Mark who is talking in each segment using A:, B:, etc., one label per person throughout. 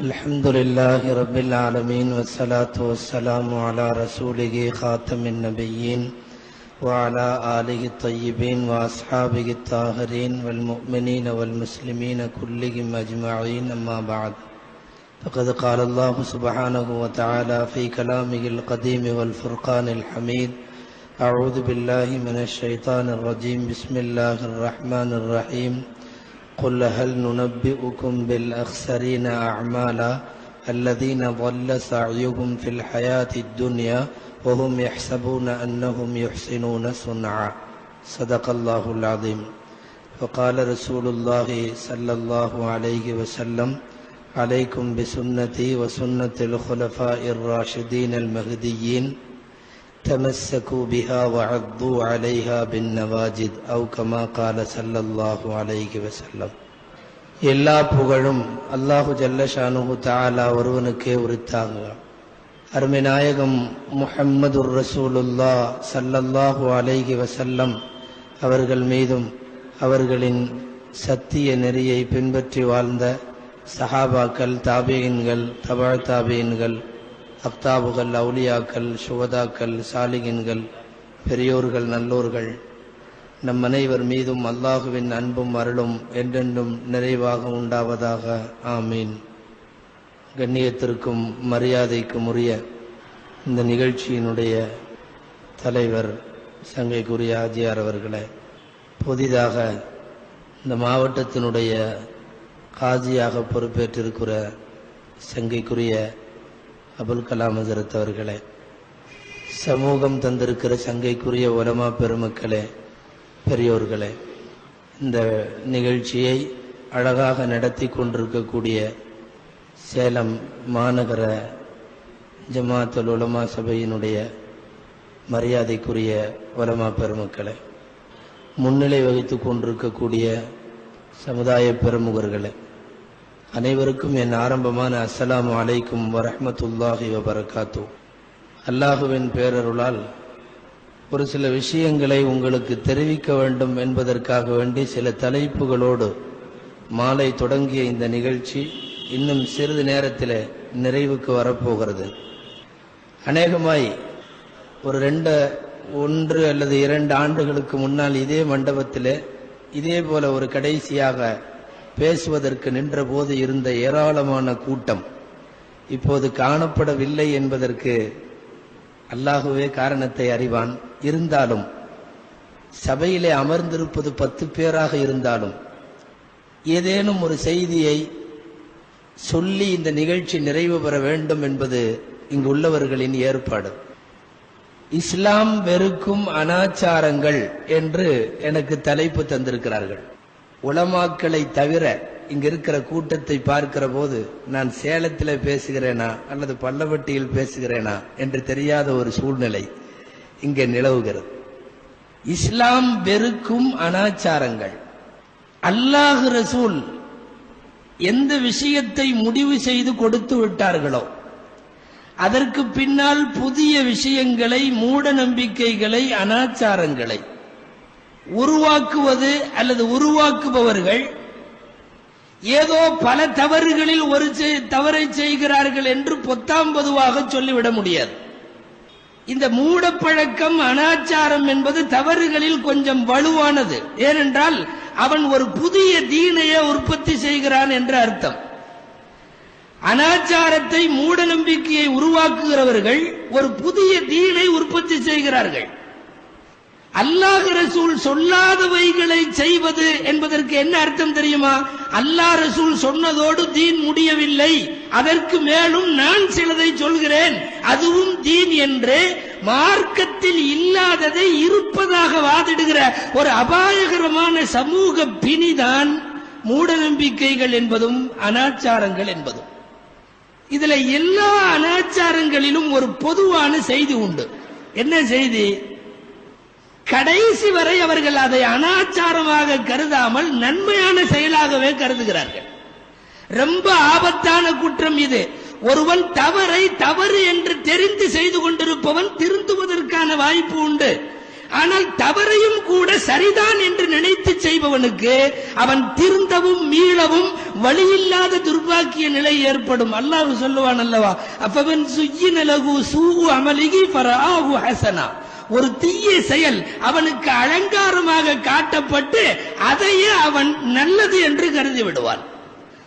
A: الحمد لله رب العالمين والصلاة والسلام على رسوله خاتم النبيين وعلى آله الطيبين وأصحابه الطاهرين والمؤمنين والمسلمين كلهم أجمعين أما بعد فقد قال الله سبحانه وتعالى في كلامه القديم والفرقان الحميد أعوذ بالله من الشيطان الرجيم بسم الله الرحمن الرحيم قل هل ننبئكم بالأخسرين أعمالا الذين ضل سعيهم في الحياة الدنيا وهم يحسبون أنهم يحسنون صنعا صدق الله العظيم. وقال رسول الله صلى الله عليه وسلم عليكم بسنتي وسنة الخلفاء الراشدين المهديين تمسكوا بها وعضوا عليها بالنواجذ أو كما قال صلى الله عليه وسلم. எல்லா புகழும் அல்லாஹு ஜல்ல ஷானுஹு தஆலா ஒருவனுக்கே உரித்தாக. அருமை நாயகம் முஹம்மதுர் ரசூலுல்லாஹ் ஸல்லல்லாஹு அலைஹி வஸல்லம் அவர்கள் மீதும் அவர்களின் சத்திய நெறியை பின்பற்றி வாழ்ந்த சஹாபாக்கள், தாபீன்கள், தபா தாபீன்கள், அக்தாபுகள், அவுலியாக்கள், சுகதாக்கள், சாலிகின்கள், பெரியோர்கள், நல்லோர்கள் நம் அனைவர் மீதும் அல்லாஹுவின் அன்பும் அருளும் என்றென்றும் நிறைவாக உண்டாவதாக. ஆமீன். கண்ணியத்திற்கும் மரியாதைக்கும் உரிய இந்த நிகழ்ச்சியினுடைய தலைவர் சங்கைக்குரிய ஆஜியார் அவர்களே, புதிதாக இந்த மாவட்டத்தினுடைய காஜியாக பொறுப்பேற்றிருக்கிற சங்கைக்குரிய அபுல் கலாம் ஹஜரத் அவர்களே, சமூகம் தந்திருக்கிற சங்கைக்குரிய உலமா பெருமக்களே, பெரியோர்களே, இந்த நிகழ்ச்சியை அழகாக நடத்தி கொண்டிருக்கக்கூடிய சேலம் மாநகர ஜமாத்துல் உலமா சபையினுடைய மரியாதைக்குரிய உலமா பெருமக்களே, முன்னிலை வகித்து கொண்டிருக்கக்கூடிய சமுதாய பெருமுகர்களே, அனைவருக்கும் என் ஆரம்பமான அஸ்ஸலாமு அலைக்கும் வரஹ்மத்துல்லாஹி வபரகாத்து. அல்லாஹுவின் பேரருளால் ஒரு சில விஷயங்களை உங்களுக்கு தெரிவிக்க வேண்டும் என்பதற்காக வேண்டி சில தலைப்புகளோடு மாலை தொடங்கிய இந்த நிகழ்ச்சி இன்னும் சிறிது நேரத்தில் நிறைவுக்கு வரப்போகிறது. அநேகமாய் ஒரு 1 அல்லது 2 ஆண்டுகளுக்கு முன்னால் இதே மண்டபத்தில் இதே போல ஒரு கடைசியாக பேசுவதற்கு நின்ற போது இருந்த ஏராளமான கூட்டம் இப்போது காணப்படவில்லை என்பதற்கு அல்லாஹுவே காரணத்தை அறிவான். இருந்தாலும் சபையிலே அமர்ந்திருப்பது 10 பேராக இருந்தாலும் ஏதேனும் ஒரு செய்தியை சொல்லி இந்த நிகழ்ச்சி நிறைவு பெற வேண்டும் என்பது இங்கு உள்ளவர்களின் ஏற்பாடு. இஸ்லாம் வெறுக்கும் அனாச்சாரங்கள் என்று எனக்கு தலைப்பு தந்திருக்கிறார்கள். உலமாக்களை தவிர இங்க இருக்கிற கூட்டத்தை பார்க்கிற போது நான் சேலத்தில் பேசுகிறேனா அல்லது பல்லவட்டியில் பேசுகிறேனா என்று தெரியாத ஒரு சூழ்நிலை இங்கே நிலவுகிறது. இஸ்லாம் வெறுக்கும் அனாச்சாரங்கள். அல்லாஹ் ரசூல் எந்த விஷயத்தை முடிவு செய்து கொடுத்து விட்டார்களோ அதற்கு பின்னால் புதிய விஷயங்களை, மூட நம்பிக்கைகளை, அனாச்சாரங்களை உருவாக்குவது அல்லது உருவாக்குபவர்கள் ஏதோ பல தவறுகளில் ஒரு தவறை செய்கிறார்கள் என்று பொத்தாம் பொதுவாக சொல்லிவிட முடியாது. இந்த மூடப்பழக்கம், அனாச்சாரம் என்பது தவறுகளில் கொஞ்சம் வலுவானது. ஏனென்றால் அவன் ஒரு புதிய தீனையை உற்பத்தி செய்கிறான் என்று அர்த்தம். அனாச்சாரத்தை, மூட நம்பிக்கையை உருவாக்குகிறவர்கள் ஒரு புதிய தீனை உற்பத்தி செய்கிறார்கள். அல்லாஹ் ரசூல் சொல்லாதவைகளை செய்வது என்பதற்கு என்ன அர்த்தம் தெரியுமா? அல்லாஹ் ரசூல் சொன்னதோடு தீன் முடியவில்லை, அதற்கு மேலும் நான் சிலதை சொல்கிறேன், அதுவும் தீன் என்று மார்க்கத்தில் இல்லாததை இருப்பதாக வாதிடுகிற ஒரு அபாயகரமான சமூக பிணிதான் மூட நம்பிக்கைகள் என்பதும் அனாச்சாரங்கள் என்பதும். இதுல எல்லா அனாச்சாரங்களிலும் ஒரு பொதுவான செய்தி உண்டு. என்ன செய்தி? கடைசி வரை அவர்கள் அதை அனாச்சாரமாக கருதாமல் நன்மையான செயலாகவே கருதுகிறார்கள். ரொம்ப ஆபத்தான குற்றம் இது. ஒருவன் தவறை தவறு என்று தெரிந்து செய்து கொண்டிருப்பவன் திருந்துவதற்கான வாய்ப்பு உண்டு. ஆனால் தவறையும் கூட சரிதான் என்று நினைத்து செய்பவனுக்கு அவன் திருந்தவும் மீளவும் வழியில்லாத துர்பாக்கிய நிலை ஏற்படும். அல்லாஹ் சொல்லுவான் அல்லவா, அப்பவன் சுய்யின லஹு சூஉ அமலிஹி ஃபரஆஹு ஹஸனா, ஒரு தீய செயல் அவனுக்கு அலங்காரமாக காட்டப்பட்டு அதையே அவன் நல்லது என்று கருதி விடுவான்.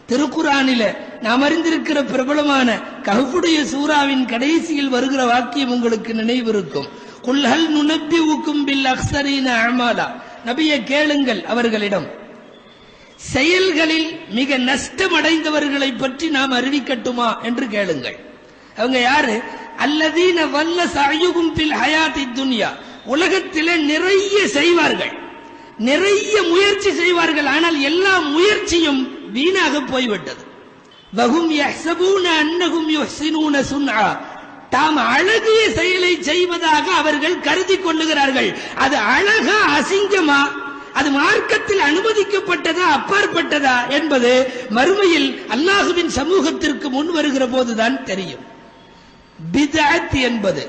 A: திருக்குர்ஆனில நாம் அறிந்திருக்கிற பிரபலமான கஹ்ஃபுடைய சூராவின் கடைசியில் வருகிற வாக்கியம் உங்களுக்கு நினைவிருக்கும். குல் ஹல் நுனப்பிஉக்கும் பில் அக்ஸரீன அமாலா, நபியே கேளுங்கள் அவர்களிடம், செயல்களில் மிக நஷ்டமடைந்தவர்களை பற்றி நாம் அறிவிக்கட்டுமா என்று கேளுங்கள். அவங்க யாரு? அல்லதீன வல்ல சஅயுகும் ஃபில் ஹயாத்தி துன்யா, உலகத்திலே நிறைய செய்வார்கள், நிறைய முயற்சி செய்வார்கள், ஆனால் எல்லா முயற்சியும் வீணாக போய்விட்டது. வஹும் யஹ்ஸபூன அன்னஹும் யுஹ்ஸினூன சுன்ஆ, தாம் அழகிய செயலை செய்வதாக அவர்கள் கருதி கொள்ளுகிறார்கள். அது அழகா அசிங்கமா, அது மார்க்கத்தில் அனுமதிக்கப்பட்டதா அப்பாற்பட்டதா என்பது மறுமையில் அல்லாஹுவின் சமூகத்திற்கு முன் வருகிற போதுதான் தெரியும். பித்அத் என்பது,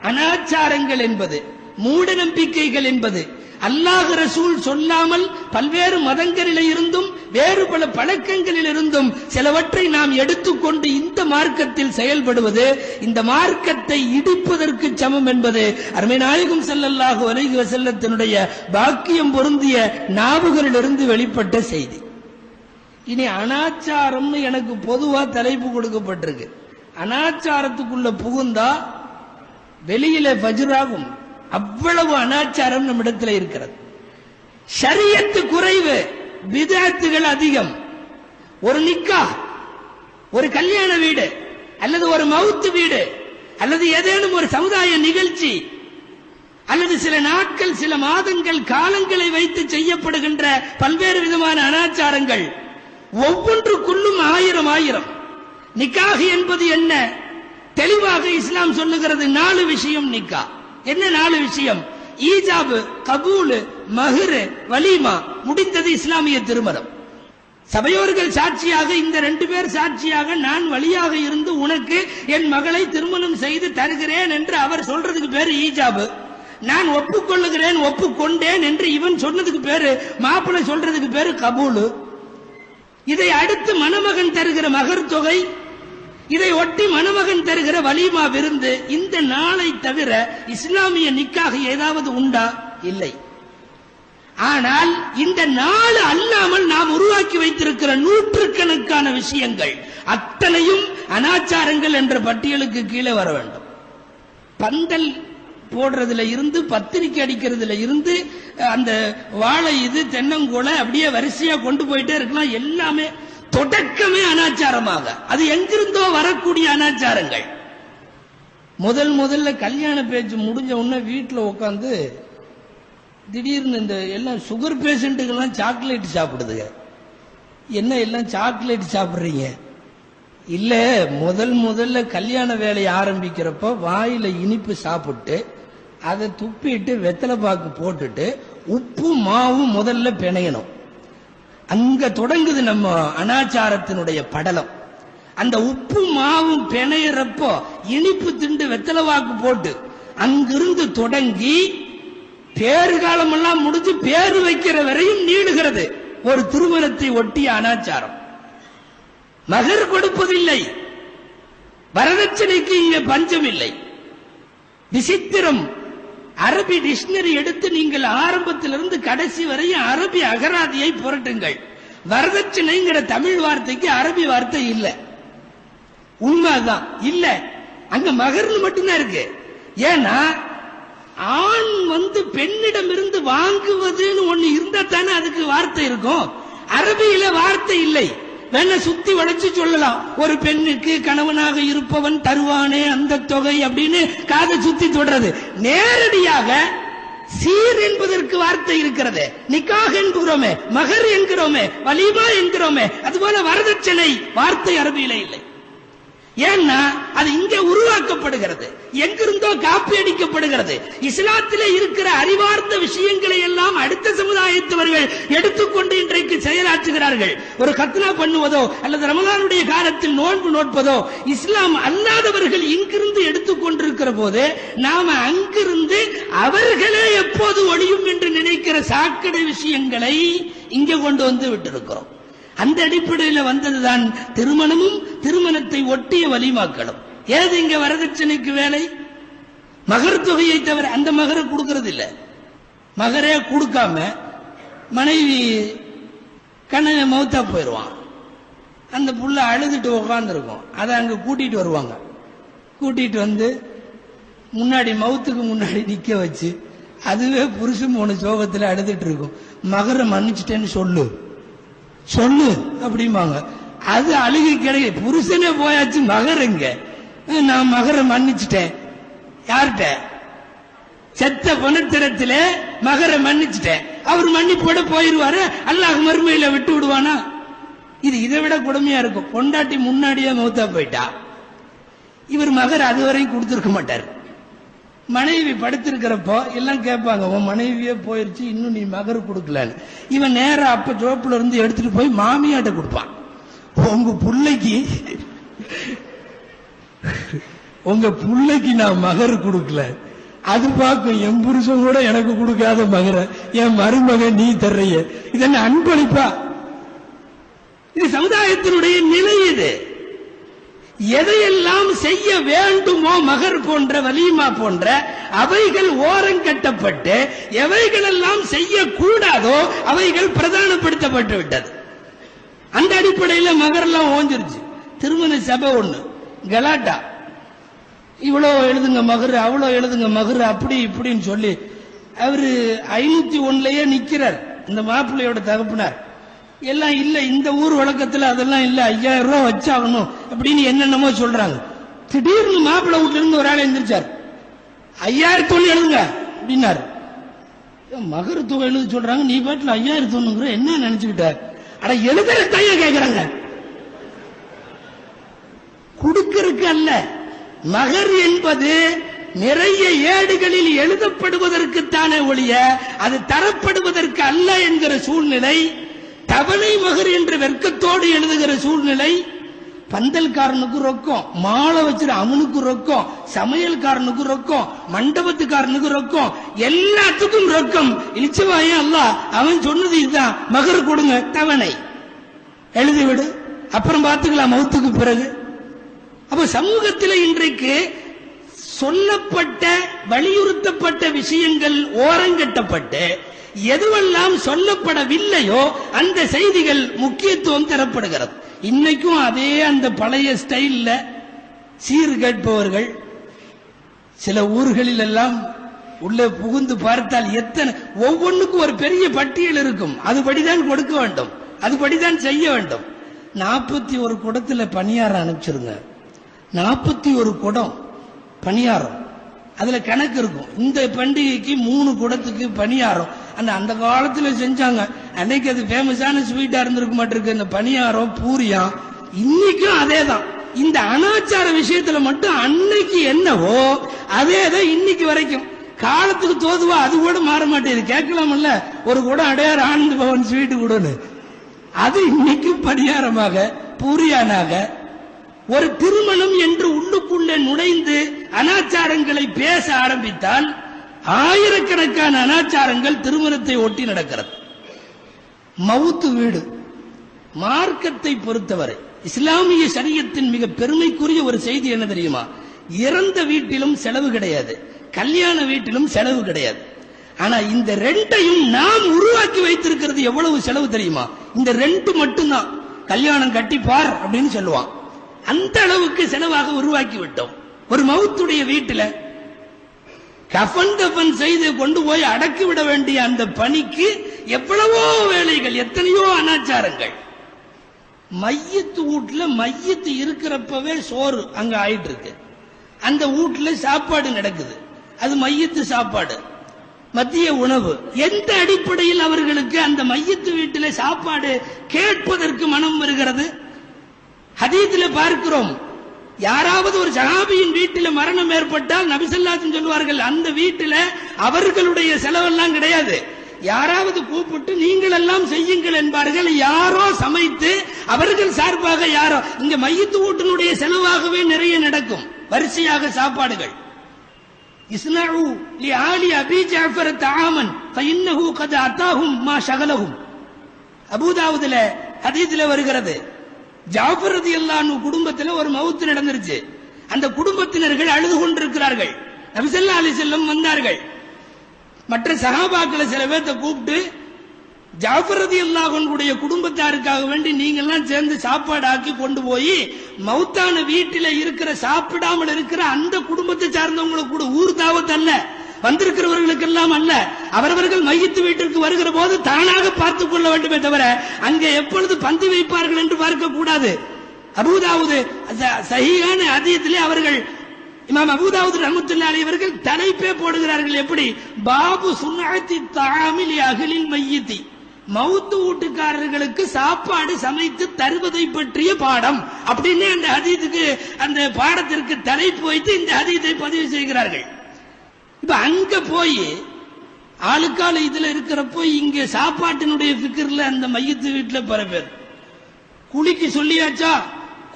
A: அனாச்சாரங்கள் என்பது, மூட நம்பிக்கைகள் என்பது அல்லாஹ் ரசூல் சொல்லாமல் பல்வேறு மதங்களில் இருந்தும் வேறு பல பழக்கங்களில் இருந்தும் சிலவற்றை நாம் எடுத்துக்கொண்டு இந்த மார்க்கத்தில் செயல்படுவது இந்த மார்க்கத்தை இடிப்பதற்கு சமம் என்பது அருமை நாயகம் ஸல்லல்லாஹு அலைஹி வஸல்லத்தினுடைய பாக்கியம் பொருந்திய நாவுகளிலிருந்து வெளிப்பட்ட செய்தி. இனி அனாச்சாரம்னு எனக்கு பொதுவா தலைப்பு கொடுக்கப்பட்டிருக்கு. அனாச்சாரத்துக்குள்ள புகுந்தா வெளியில ஃபஜ்ராகும், அவ்வளவு அனாச்சாரம் நம்மிடத்தில் இருக்கிறது. ஷரியத்து குறைவு, பித்அத்துகள் அதிகம். ஒரு நிக்காஹ், ஒரு கல்யாண வீடு அல்லது ஒரு மவுத் வீடு அல்லது ஏதேனும் ஒரு சமுதாய நிகழ்ச்சி அல்லது சில நாட்கள் சில மாதங்கள் காலங்களை வைத்து செய்யப்படுகின்ற பல்வேறு விதமான அனாச்சாரங்கள், ஒவ்வொன்றுக்குள்ளும் ஆயிரம் ஆயிரம். நிக்காஹ் என்பது என்ன? தெளிவாக இஸ்லாம் சொல்லுகிறது 4 விஷயம். நிக்கா என்ன 4 விஷயம்? ஈஜாபு, கபூல், மஹ்ர், வலீமா, முடிந்தது இஸ்லாமிய திருமணம். சபையோர்கள் சாட்சியாக, இந்த 2 பேர் சாட்சியாக நான் வழியாக இருந்து உனக்கு என் மகளை திருமணம் செய்து தருகிறேன் என்று அவர் சொல்றதுக்கு பேரு ஈஜாபு. நான் ஒப்புக்கொள்ளுகிறேன், ஒப்புக்கொண்டேன் என்று இவன் சொன்னதுக்கு பேரு, மாப்பிள்ளை சொல்றதுக்கு பேரு கபூல். இதை அடுத்து மணமகன் தருகிற மகர் தொகை, இதை ஒட்டி மணமகன் தருகிற வலீமா விருந்து. இந்த நாளை தவிர இஸ்லாமிய நிக்காக ஏதாவது உண்டா? இல்லை. ஆனால் இந்த நாள் அல்லாமல் நாம் உருவாக்கி வைத்திருக்கிற நூற்றுக்கணக்கான விஷயங்கள் அத்தனையும் அனாச்சாரங்கள் என்ற பட்டியலுக்கு கீழே வர வேண்டும். பந்தல் போடுறதுல இருந்து, பத்திரிக்கை அடிக்கிறதுல இருந்து, அந்த வாழை இது தென்னங்கோலை அப்படியே வரிசையா கொண்டு போயிட்டே இருக்கலாம். எல்லாமே தொடக்கமே அனாச்சாரமாக, அது எங்கிருந்தோ வரக்கூடிய அனாச்சாரங்கள். முதல்ல கல்யாண பேச்சு முடிஞ்ச உடனே வீட்டுல உட்காந்து திடீர்னு இந்த எல்லாம் சுகர் பேஷண்ட்டுக்கெல்லாம் சாக்லேட் சாப்பிடுதுங்க. என்ன எல்லாம் சாக்லேட் சாப்பிடுறீங்க? இல்ல, முதல்ல கல்யாண வேலையை ஆரம்பிக்கிறப்ப வாயில இனிப்பு சாப்பிட்டு அதை துப்பிட்டு வெத்தலை பாக்கு போட்டுட்டு உப்பு மாவும் முதல்ல பிணையணும். அங்க தொடங்குது நம்ம அனாச்சாரத்தினுடைய படலம். அந்த உப்பு மாவும் பிணையறப்போ இனிப்பு திண்டு வெத்தலை வாக்கு போட்டு அங்கிருந்து தொடங்கி பேரு காலம் எல்லாம் முடிஞ்சு பேரு வைக்கிற வரையும் நீளுகிறது ஒரு திருமணத்தை ஒட்டிய அனாச்சாரம். மகர் கொடுப்பதில்லை, வரதட்சணைக்கு இங்கே பஞ்சம் இல்லை. விசித்திரம். அரபி டிக்ஷனரி எடுத்து நீங்கள் ஆரம்பத்திலிருந்து கடைசி வரையும் அரபி அகராதியை புரட்டுங்கள். வரதட்சணைங்கிற தமிழ் வார்த்தைக்கு அரபி வார்த்தை இல்லை. உண்மைதான் இல்ல, அங்க மகர்னு மட்டும்தான் இருக்கு. ஏன்னா ஆண் பெண்ணிடம் இருந்து வாங்குவதுன்னு ஒண்ணு இருந்தா தானே அதுக்கு வார்த்தை இருக்கும். அரபியில வார்த்தை இல்லை. வேணா சுத்தி வளைச்சு சொல்லலாம், ஒரு பெண்ணுக்கு கணவனாக இருப்பவன் தருவானே அந்த தொகை அப்படின்னு காதை சுத்தி தொடறது. நேரடியாக சீர் என்பதற்கு வார்த்தை இருக்கிறது. நிக்காஹ் என்கிறோமே, மகர் என்கிறோமே, வலீமா என்கிறோமே, அதுபோல வரதட்சணை வார்த்தை அரபியில இல்லை. ஏன்னா அது இங்கே உருவாக்கப்படுகிறது, எங்கிருந்தோ காப்பி அடிக்கப்படுகிறது. இஸ்லாத்திலே இருக்கிற அறிவார்ந்த விஷயங்களை எல்லாம் அடுத்த சமுதாயத்தவர்கள் எடுத்துக்கொண்டு இன்றைக்கு செயலாற்றுகிறார்கள். ஒரு கத்னா பண்ணுவதோ அல்லது ரமலானுடைய காலத்தில் நோன்பு நோட்பதோ இஸ்லாம் அல்லாதவர்கள் இங்கிருந்து எடுத்துக்கொண்டிருக்கிற போது நாம அங்கிருந்து அவர்களே எப்ப எப்போது ஒழியும் என்று நினைக்கிற சாக்கடை விஷயங்களை இங்க கொண்டு வந்து விட்டிருக்கிறோம். அந்த அடிப்படையில் வந்ததுதான் திருமணமும் திருமணத்தை ஒட்டிய வலிமாக்களும். ஏது இங்க வரதட்சணைக்கு வேலை? மகர் தொகையை தவிர அந்த மகரை கொடுக்கறது இல்ல. மகரே கொடுக்காம மனைவி கண்ணனை மௌத்தா போயிடுவான். அந்த புள்ள அழுதுட்டு உட்கார்ந்து இருக்கும். அதை அங்க கூட்டிட்டு வருவாங்க. கூட்டிட்டு வந்து முன்னாடி மௌத்துக்கு முன்னாடி நிக்க வச்சு அதுவே புருஷன் போன சோகத்துல அழுதுட்டு இருக்கும். மகரை மன்னிச்சுட்டேன்னு சொல்லு சொல்லு அப்படிம்பாங்க. அது அழுகை கிடையாது. புருஷனே போயாச்சு, மகர் எங்க? நான் மகரை மன்னிச்சுட்டேன். யார்கிட்ட? செத்த பணத்திரத்துல மகரை மன்னிச்சுட்டேன். அவர் மன்னிப்போட போயிருவாரு. அல்லாஹ் மறுமையில விட்டு விடுவானா? இது இதை விட கொடுமையா இருக்கும். பொண்டாட்டி முன்னாடியே மௌத்தா போயிட்டா, இவர் மகர் அதுவரையும் கொடுத்திருக்க மாட்டார். மனைவி படுத்திருக்கிறப்போ எல்லாம் கேட்பாங்க, உன் மனைவியே போயிருச்சு, இன்னும் நீ மகர் கொடுக்கலன்னு. இவன் நேர அப்ப ஜோப்புல இருந்து எடுத்துட்டு போய் மாமியாட்ட கொடுப்பான். உங்க புள்ளைக்கு நான் மகர் கொடுக்கல. அது பார்க்கும், என் புருஷன் கூட எனக்கு கொடுக்காத மகர என் மருமகன் நீ தர்றைய. இது என்ன அன்பளிப்பா? இது சமுதாயத்தினுடைய நிலை. இது எதையெல்லாம் செய்ய வேண்டுமோ மகர் போன்ற வலிமா போன்ற அவைகள் ஓரங்கட்டப்பட்டு எவைகளெல்லாம் செய்யக்கூடாதோ அவைகள் பிரதானப்படுத்தப்பட்டு விட்டது. அந்த அடிப்படையில் மகர் எல்லாம் ஓஞ்சிருச்சு. திருமண சபை ஒண்ணு கலாட்டா, இவ்வளோ எழுதுங்க மகர், அவ்வளோ எழுதுங்க மகர், அப்படி இப்படின்னு சொல்லி அவரு 501லயே நிக்கிறார். இந்த மாப்பிள்ளையோட தகப்பனார் எல்லாம் இல்ல, இந்த ஊர் வழக்கத்துல அதெல்லாம் இல்ல, 5000 ரூபாய் வச்சாகணும் அப்படின்னு என்னென்னமோ சொல்றாங்க. திடீர்னு மாப்பிள்ளை வீட்டுல இருந்து ஒரு ஆள் எழுந்திருச்சார். 5001 எழுதுங்க அப்படின்னாரு. மகர தொகை எழுத சொல்றாங்க, நீ பாட்டுல 5001 என்ன நினைச்சுக்கிட்ட? அட எழுதுற கைய கேட்கிறாங்க, கொடுக்கறதுக்கு அல்ல. மகர் என்பது நிறைய ஏடுகளில் எழுதப்படுவதற்குத்தானே ஒழிய அது தரப்படுவதற்கு அல்ல என்கிற சூழ்நிலை. தவணை மகர் என்று வெட்கத்தோடு எழுதுகிற சூழ்நிலை. பந்தல்காரனுக்கு ரொக்கம், மாலை வச்சிரு அவனுக்கு ரொக்கம், சமையல்காரனுக்கு ரொக்கம், மண்டபத்துக்காரனுக்கு ரொக்கம், எல்லாத்துக்கும் ரொக்கம். இழிச்சவாயே அல்லாஹ் அவன் சொன்னது இதுதான், மகர் கொடுங்க, தவணை எழுதிவிடு, அப்புறம் பார்த்துக்கலாம் மௌத்துக்கு பிறகு. அப்ப சமூகத்தில் இன்றைக்கு சொல்லப்பட்ட வலியுறுத்தப்பட்ட விஷயங்கள் ஓரங்கட்டப்பட்டு எதுவெல்லாம் சொல்லப்படவில்லையோ அந்த செய்திகள் முக்கியத்துவம் தரப்படுகிறது. இன்னைக்கும் அதே அந்த பழைய ஸ்டைல்ல சீர் கேட்பவர்கள் சில ஊர்களில் எல்லாம் உள்ளே புகுந்து பார்த்தால் எத்தனை, ஒவ்வொன்றுக்கும் ஒரு பெரிய பட்டியல் இருக்கும். அதுபடிதான் கொடுக்க வேண்டும், அதுபடிதான் செய்ய வேண்டும். 41 குடத்துல பணியாரம் அனுப்பிச்சிருங்க. 41 குடம் பணியாரம், அதுல கணக்கு இருக்கும். இந்த பண்டிகைக்கு 3 குடத்துக்கு பணியாரம். அந்த காலத்துல செஞ்சாங்க. அன்னைக்கு அது ஃபேமஸான ஸ்வீட்டா இருந்திருக்க மாட்டிருக்கு அந்த பணியாரம் பூரியா. இன்னைக்கும் அதேதான். இந்த அனாச்சார விஷயத்துல மட்டும் அன்னைக்கு என்னவோ அதேதான் இன்னைக்கு வரைக்கும். காலத்துக்கு தோதுவா அது கூட மாற மாட்டேது. கேட்கலாமல்ல, ஒரு குடம் அடையாறு ஆனந்த பவன் ஸ்வீட்டு கூடன்னு, அது இன்னைக்கும் பணியாரமாக பூரியானாக. ஒரு திருமணம் என்று உள்ளுக்குள்ளே நுழைந்து அனாச்சாரங்களை பேச ஆரம்பித்தால் ஆயிரக்கணக்கான அனாச்சாரங்கள் திருமணத்தை ஒட்டி நடக்கிறது. மவுத்து வீடு மார்க்கத்தை பொறுத்தவரை இஸ்லாமிய ஷரியத்தின் மிக பெருமைக்குரிய ஒரு செய்தி என்ன தெரியுமா? இறந்த வீட்டிலும் செலவு கிடையாது, கல்யாண வீட்டிலும் செலவு கிடையாது. ஆனா இந்த ரெண்டையும் நாம் உருவாக்கி வைத்திருக்கிறது எவ்வளவு செலவு தெரியுமா? இந்த ரெண்டு மட்டும்தான். கல்யாணம் கட்டிப்பார் அப்படின்னு சொல்லுவான், அந்த அளவுக்கு செலவாக உருவாக்கி விட்டோம். ஒரு மவுத்துடைய வீட்டில கஃன் தஃபன் செய்து கொண்டு போய் அடக்கி விட வேண்டிய அந்த பணிக்கு எவ்வளவோ வேலைகள், எத்தனையோ அனாச்சாரங்கள். மையத்து வீட்டுல மையத்து இருக்கிறப்பவே சோறு அங்க ஆயிட்டு இருக்கு. அந்த வீட்டுல சாப்பாடு நடக்குது, அது மையத்து சாப்பாடு, மத்திய உணவு. எந்த அடிப்படையில் அவர்களுக்கு அந்த மையத்து வீட்டில சாப்பாடு கேட்பதற்கு மனம் வருகிறது? ஹதீஸ்ல பார்க்கிறோம், யாராவது ஒரு சஹாபியின் வீட்டில் மரணம் ஏற்பட்டால் நபி ஸல்லல்லாஹு அலைஹி வஸல்லம் சொல்வார்கள், அந்த வீட்டில் அவர்களுடைய செலவெல்லாம் கிடையாது, யாராவது கூப்பிட்டு நீங்கள் எல்லாம் செய்யுங்கள் என்பார்கள். யாரோ சமைத்து அவர்கள் சார்பாக யாரோ. இங்க மையத்து வீட்டினுடைய செலவாகவே நிறைய நடக்கும், வரிசையாக சாப்பாடுகள். இஸ்னஉ லிஆலி அபி ஜஅஃபர் தஆமன் ஃபஇன்னஹு கத் அதாஹும் மா ஷகலஹும். அபூதாவுதுல ஹதீஸ்ல வருகிறது, ஜாஃபர் ரலியல்லாஹு அன்ஹு குடும்பத்தில் ஒரு மவுத் நடந்துருச்சு. அந்த குடும்பத்தினர்கள் அழுது கொண்டிருக்கிறார்கள். நபி ஸல்லல்லாஹு அலைஹி வஸல்லம் வந்தார்கள். மற்ற சஹாபாக்களை சில பேர்த்த கூப்பிட்டு, ஜாஃபர் ரலியல்லாஹு அன்ஹுடைய குடும்பத்தாருக்காக வேண்டி நீங்க எல்லாம் சேர்ந்து சாப்பாடு ஆக்கி கொண்டு போய் மௌத்தான வீட்டில் இருக்கிற சாப்பிடாமல் இருக்கிற அந்த குடும்பத்தை சார்ந்தவங்களுக்கு கூட, ஊர் தாவத் அல்ல, வந்திருக்கிறவர்களுக்கு எல்லாம் அல்ல, அவரவர்கள் மையத்து வீட்டிற்கு வருகிற போது தானாக பார்த்துக் கொள்ள வேண்டுமே தவிர அங்கே எப்பொழுது பந்து வைப்பார்கள் என்று பார்க்க கூடாது. அபூதாவுது சஹீஹான ஹதீஸிலே அவர்கள், இமாம் அபூதாவுது ரஹ்மத்துல்லாஹி அலைஹி அவர்கள் தலைப்பே போடுகிறார்கள். எப்படி? பாபு சுன்னத்தி தஆமில் அஹ்லில் மையித்தி, மவுத்து வீட்டுக்காரர்களுக்கு சாப்பாடு சமைத்து தருவதை பற்றிய பாடம் அப்படின்னு அந்த ஹதீஸுக்கு, அந்த பாடத்திற்கு தலைப்பு வைத்து இந்த ஹதீஸை பதிவு செய்கிறார்கள். இப்ப அங்க போய் ஆளுக்கால இதுல இருக்கிறப்போ இங்க சாப்பாட்டினுடைய ஃபிக்ர்ல அந்த மையத்து வீட்டுல பல பேர் குளிக்கு சொல்லியாச்சா,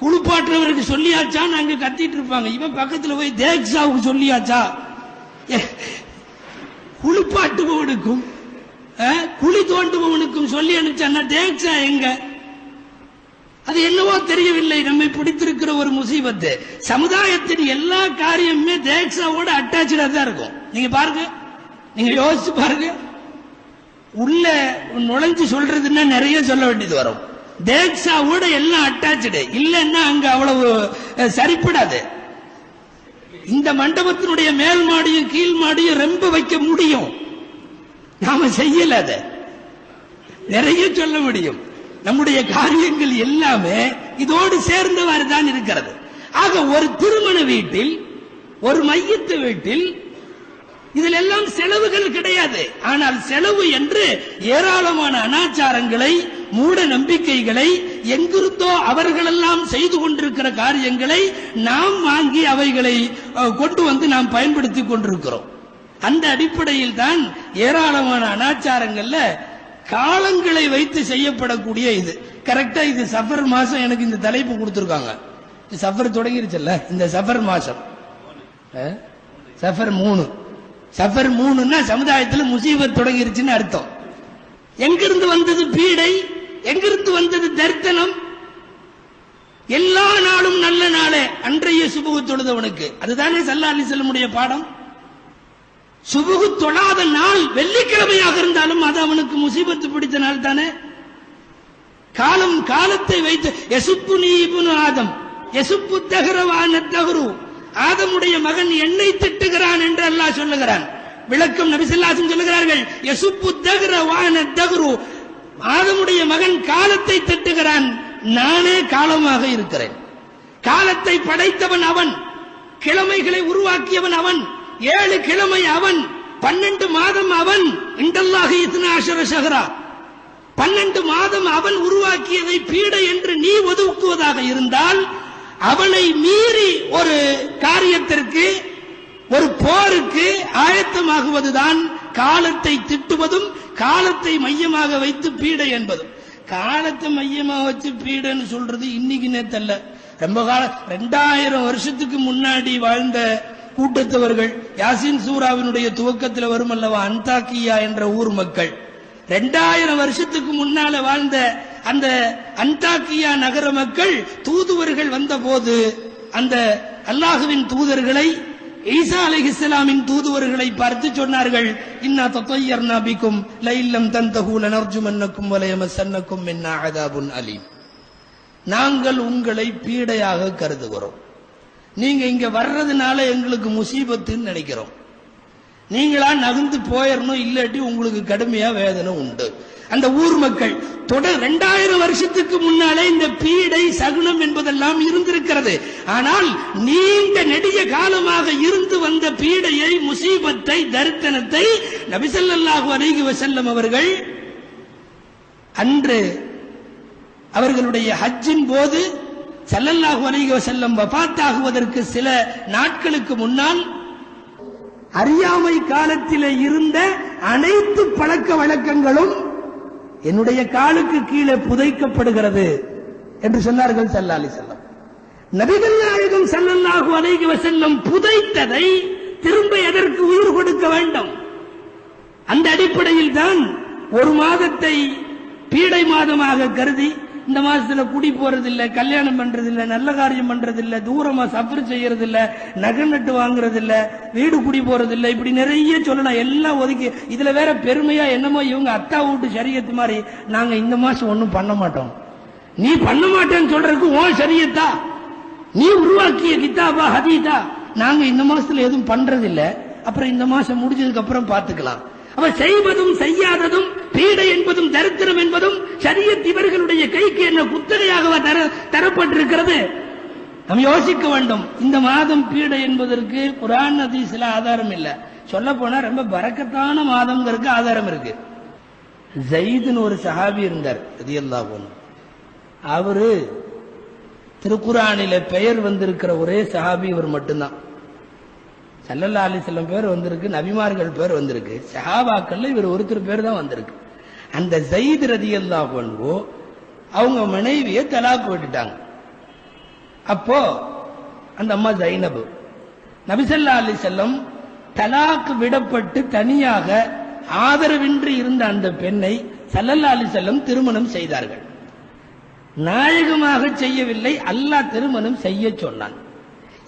A: குளிப்பாட்டுறவருக்கு சொல்லியாச்சா நாங்க கத்திட்டு இருப்பாங்க. இவன் பக்கத்துல போய் தேக்ஸாவுக்கு சொல்லியாச்சா, குளிப்பாட்டுபவனுக்கும் குழி தோண்டுபவனுக்கும் சொல்லி அனுப்பிச்சான்னா தேக்ஸா எங்க? அது என்னவோ தெரியவில்லை. நம்மை பிடித்திருக்கிற ஒரு முசீபத்து. சமுதாயத்தின் எல்லா காரியமுமே தேக்ஸாவோட அட்டாச்சா தான் இருக்கும். நீங்க பாருங்க, நீங்க யோசிச்சு பாருங்க. உள்ள நுழைஞ்சு சொல்றதுன்னா நிறைய சொல்ல வேண்டியது வரும். தேக்ஸாவோட எல்லாம் அட்டாச்சு இல்லைன்னா அங்க அவ்வளவு சரிப்படாது. இந்த மண்டபத்தினுடைய மேல் மாடியும் கீழ் மாடியும் ரொம்ப வைக்க முடியும், நாம செய்யல. அதை நிறைய சொல்ல முடியும். நம்முடைய காரியங்கள் எல்லாமே இதோடு சேர்ந்தவாறு தான் இருக்கிறது. ஆக ஒரு திருமண வீட்டில், ஒரு மையத்து வீட்டில் இதில் எல்லாம் செலவுகள் கிடையாது. ஆனால் செலவு என்று ஏராளமான அனாச்சாரங்களை, மூட நம்பிக்கைகளை, எங்கிருந்தோ அவர்களெல்லாம் செய்து கொண்டிருக்கிற காரியங்களை நாம் வாங்கி அவைகளை கொண்டு வந்து நாம் பயன்படுத்திக் கொண்டிருக்கிறோம். அந்த அடிப்படையில் தான் ஏராளமான அனாச்சாரங்கள்ல காலங்களை வைத்து செய்யப்படக்கூடிய இது. கரெக்டா இது சஃபர் மாசம் எனக்கு இந்த தலைப்பு கொடுத்திருக்காங்க. சஃபர் தொடங்கிருச்சுல்ல, இந்த சஃபர் மாசம் சஃபர் 3, சஃபர் 3ன்னா சமுதாயத்தில் முசீபத் தொடங்கிருச்சுன்னு அர்த்தம். எங்கிருந்து வந்தது பீடை, எங்கிருந்து வந்தது தர்த்தனம்? எல்லா நாளும் நல்ல நாளே அன்றைய சுபுகு தொழுதவனுக்கு. அதுதானே ஸல்லல்லாஹு அலைஹி வஸல்லமுடைய பாடம். சுபுகு தொழாத நாள் வெள்ளிக்கிழமையாக இருந்தாலும் அது அவனுக்கு முசீபத்து பிடித்த நாள் தானே. காலத்தை வைத்து யசுப்புனி இப்னு ஆதம் யசுப்பு தஹரவான தஹரு, ஆதமுடைய மகன் என்னை திட்டுகிறான் என்று அல்லாஹ் சொல்லுகிறான். விளக்கம் நபி ஸல்லல்லாஹு அலைஹி வஸல்லம் சொல்லுகிறார்கள், யசுப்பு தஹரவான தஹரு, ஆதமுடைய மகன் காலத்தை திட்டுகிறான், நானே காலமாக இருக்கிறேன். காலத்தை படைத்தவன் அவன், கிழமைகளை உருவாக்கியவன் அவன், 7 கிழமை அவன், 12 மாதம் அவன். இண்டல்லாஹி 12 ஷஹ்ரா, 12 மாதம் அவன் உருவாக்கியதை பீடை என்று நீ ஒதுக்குவதாக இருந்தால், அவனை மீறி ஒரு காரியத்திற்கு, ஒரு போருக்கு ஆயத்தமாகுவதுதான் காலத்தை திட்டுவதும் காலத்தை மையமாக வைத்து பீடை என்பதும். காலத்தை மையமாக வச்சு பீடைன்னு சொல்றது இன்னைக்கு நேத்தல்ல, ரொம்ப காலம் 2000 வருஷத்துக்கு முன்னாடி வாழ்ந்த கூட்டத்தவர்கள். யாசின் சூராவினுடைய துவக்கத்தில் வரும் அல்லவா, அந்தாக்கியா என்ற ஊர் மக்கள் 2000 வருஷத்துக்கு முன்னால வாழ்ந்த அந்த அந்தாக்கியா நகர மக்கள் தூதுவர்கள் வந்த போது அந்த அல்லாஹுவின் தூதர்களை, ஈசா அலைஹிஸ்ஸலாமின் தூதுவர்களை பார்த்து சொன்னார்கள், இன்னா தத்தய்யர்னா பிக்கும் லைல்லம் தன்தஹூ லனர்ஜுமன்னக்கும் வலயமஸன்னக்கும் மின்னா அஸாபுன் அலீம். நாங்கள் உங்களை பீடையாக கருதுகிறோம், நீங்க இங்க வர்றதுனால எங்களுக்கு முசீபத்துன்னு நினைக்கிறோம், நீங்களா நகர்ந்து போயிடணும், இல்லாட்டி உங்களுக்கு கடுமையா வேதனை உண்டு. அந்த ஊர் மக்கள் 2000 வருஷத்துக்கு முன்னாலே இந்த பீடை சகுனம் என்பதெல்லாம் இருந்திருக்கிறது. ஆனால் நீண்ட நெடிய காலமாக இருந்து வந்த பீடையை, முசீபத்தை, தரித்தனத்தை நபி ஸல்லல்லாஹு அலைஹி வஸல்லம் அவர்கள் அன்று அவர்களுடைய ஹஜ்ஜின் போது ஸல்லல்லாஹு அலைஹி வஸல்லம் வஃபாத்தாகுவதற்கு சில நாட்களுக்கு முன்னால் அறியாமை காலத்திலே இருந்த அனைத்து பழக்க வழக்கங்களும் என்னுடைய காலுக்கு கீழே புதைக்கப்படுகிறது என்று சொன்னார்கள் ஸல்லல்லாஹு அலைஹி வஸல்லம். நபிகள் நாயகம் ஸல்லல்லாஹு அலைஹி வஸல்லம் புதைத்ததை திரும்ப எதற்கு உயிர் கொடுக்க வேண்டும்? அந்த அடிப்படையில் தான் ஒரு மாதத்தை பீடை மாதமாக கருதி இந்த மாசத்துல குடி போறதில்ல, கல்யாணம் பண்றதில்ல, நல்ல காரியம் பண்றதில்ல, தூரமா சஃபர் செய்யறதில்ல, நகை நட்டு வாங்குறதில்ல, வீடு குடி போறதில்ல, இப்படி நிறைய சொல்லலாம். எல்லாம் ஒதுக்கி இதுல வேற பெருமையா என்னமோ இவங்க அத்தா வீட்டு சரியத்து மாதிரி நாங்க இந்த மாசம் ஒன்னும் பண்ண மாட்டோம். நீ பண்ண மாட்டேன்னு சொல்றதுக்கு ஓன் சரியத்தா, நீ உருவாக்கிய கிதாபா ஹதீதா, நாங்க இந்த மாசத்துல எதுவும் பண்றதில்ல, அப்புறம் இந்த மாசம் முடிஞ்சதுக்கு அப்புறம் பாத்துக்கலாம். அவ செய்வதும் செய்யாததும் பீடை என்பதும் தரித்திரம் என்பதும் ஷரியத் இவர்களுடைய கைக்கு என்ன குத்தகையாக தரப்பட்டிருக்கிறது? நாம் யோசிக்க வேண்டும். இந்த மாதம் பீடை என்பதற்கு குர்ஆன் ஹதீஸ்ல ஆதாரம் இல்ல. சொல்ல போனா ரொம்ப பரக்கத்தான மாதம்ங்கிறதுக்கு ஆதாரம் இருக்கு. ஸைதுன்னு ஒரு சஹாபி இருந்தார் ரலியல்லாஹு அன்ஹு. அவரு திருக்குர்ஆனில பெயர் வந்திருக்கிற ஒரே சஹாபி இவர் மட்டும்தான். ஸல்லல்லாஹு அலைஹி வஸல்லம் பேர் வந்திருக்கு, நபிமார்கள் பேர் வந்திருக்கு, சஹாபாக்கள்ல இவர் ஒருத்தர் பேர் தான் வந்திருக்கு. அந்த ஸைத் ரலியல்லாஹு அன்ஹு அவங்க மனைவியை தலாக் விட்டுட்டாங்க. அப்போ அந்த அம்மா ஜைனப், நபி ஸல்லல்லாஹு அலைஹி வஸல்லம் தலாக் விடப்பட்டு தனியாக ஆதரவின்றி இருந்த அந்த பெண்ணை ஸல்லல்லாஹு அலைஹி வஸல்லம் திருமணம் செய்தார்கள். நாயகமாக செய்யவில்லை, அல்லாஹ் திருமணம் செய்ய சொன்னான்.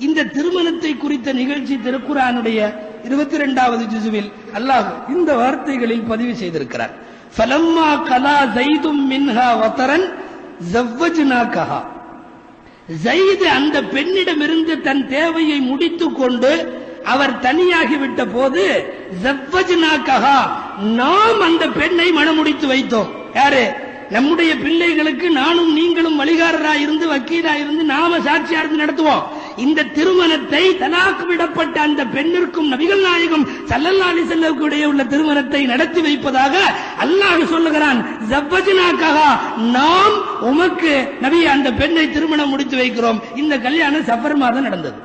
A: இந்த திருமணத்தை குறித்த நிகழ்ச்சி திருக்குர்ஆனுடைய 22வது ஜுசுவில் அல்லாஹ் இந்த வார்த்தைகளில் பதிவு செய்திருக்கிறார். ஃபலம்மா கலா ஸைதும் மின்ஹா வதரன் ஸவ்வஜ்னாகஹா. ஸைத் அந்த பெண்ணிடமிருந்து தன் தேவையை முடித்துக் கொண்டு அவர் தனியாகிவிட்ட போது ஸவ்வஜ்னாகஹா, நாம் அந்த பெண்ணை மணமுடித்து வைத்தோம். யாரு? நம்முடைய பிள்ளைகளுக்கு நானும் நீங்களும் வழிகாரராக இருந்து வக்கீலாக இருந்து நாம சாட்சியா இருந்து நடத்துவோம். இந்த திருமணத்தை தலாக் விடப்பட்ட அந்த பெண்ணிற்கும் நபிகள் நாயகம் ஸல்லல்லாஹு அலைஹி வஸல்லம் இடையே உள்ள திருமணத்தை நடத்தி வைப்பதாக அல்லாஹ் சொல்லுகிறான். ஸவ்வஜ்னாகஹா, நாம் உமக்கு நபி அந்த பெண்ணை திருமணம் முடித்து வைக்கிறோம். இந்த கல்யாணம் சஃபர் மாதம் நடந்தது.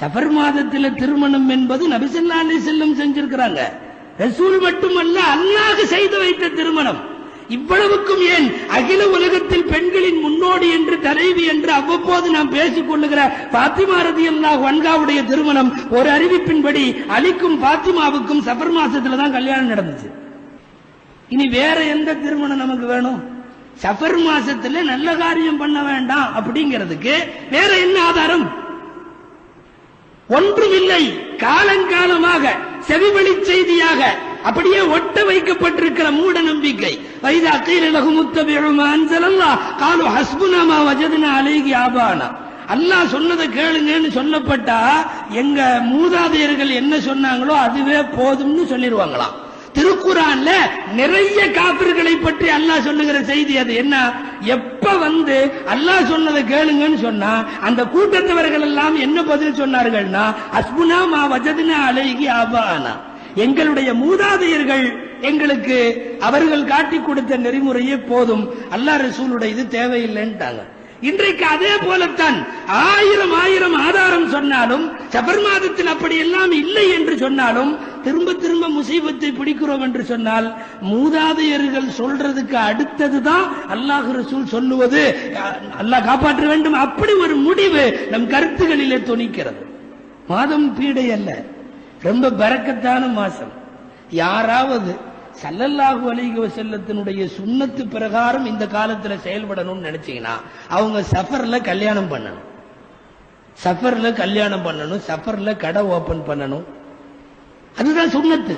A: சஃபர் மாதத்தில் திருமணம் என்பது நபி ஸல்லல்லாஹு அலைஹி வஸல்லம் செஞ்சிருக்கிறாங்க. ரசூல் மட்டுமல்ல, அல்லாஹ் செய்து வைத்த திருமணம். இவ்வளவுக்கும் ஏன் அகில உலகத்தில் பெண்களின் முன்னோடி என்று தலைவி என்று அவ்வப்போது நாம் பேசிக் கொள்ளுகிற பாத்திமா ரலியல்லாஹு அன்ஹாவுடைய திருமணம் ஒரு அறிவிப்பின்படி அலிக்கும் பாத்திமாவுக்கும் சஃபர் மாசத்துல தான் கல்யாணம் நடந்துச்சு. இனி வேற எந்த திருமணம் நமக்கு வேணும்? சஃபர் மாசத்துல நல்ல காரியம் பண்ண வேண்டாம் அப்படிங்கிறதுக்கு வேற என்ன ஆதாரம்? ஒன்றுமில்லை. காலங்காலமாக செவிவழி செய்தியாக அப்படியே ஒட்ட வைக்கப்பட்டிருக்கிற மூட நம்பிக்கை. வைதா கீல லஹும் முத்தபிஉ மா அன்ஸலல்லாஹ் காலு ஹஸ்புனா மா வஜத்னா அலைஹி ஆபானா. அல்லாஹ் சொன்னதை கேளுங்கன்னு சொல்லப்பட்டா எங்க மூதாதையர்கள் என்ன சொன்னாங்களோ அதுவே போதும்னு சொல்லிடுவாங்களாம். திருக்குர்ஆன்ல நிறைய காபிர்களை பற்றி அல்லாஹ் சொல்லுகிற செய்தி அது என்ன? எப்ப அல்லாஹ் சொன்னதை கேளுங்கன்னு சொன்னா அந்த கூட்டத்தவர்கள் எல்லாம் என்ன பதில் சொன்னார்கள்னா, ஹஸ்புனா மா வஜத்னா அலைஹி ஆபானா, எங்களுடைய மூதாதையர்கள் எங்களுக்கு அவர்கள் காட்டி கொடுத்த நெறிமுறையே போதும், அல்லாஹ் ரசூலுடைய இது தேவையில்லைன்ட்டாங்க. இன்றைக்கு அதே போலத்தான் ஆயிரம் ஆதாரம் சொன்னாலும் சஃபர் மாதத்தில் அப்படி எல்லாம் இல்லை என்று சொன்னாலும் திரும்ப திரும்ப முசீபத்தை பிடிக்கிறோம் என்று சொன்னால் மூதாதையர்கள் சொல்றதுக்கு அடுத்ததுதான் அல்லாஹ் ரசூல் சொல்லுவது அல்லாஹ் காப்பாற்ற வேண்டும். அப்படி ஒரு முடிவு நம் கருத்துகளிலே தொனிக்கிறது. மாதம் பீடை அல்ல, ரொம்ப பரக்கத்தான மாசம். யாராவது ஸல்லல்லாஹு அலைஹி வஸல்லத்தினுடைய சுன்னத்து பிரகாரம் இந்த காலத்துல செயல்படணும்னு நினைச்சீங்கன்னா அவங்க சஃபர்ல கல்யாணம் பண்ணணும், சஃபர்ல கடை ஓபன் பண்ணணும். அதுதான் சுன்னத்து.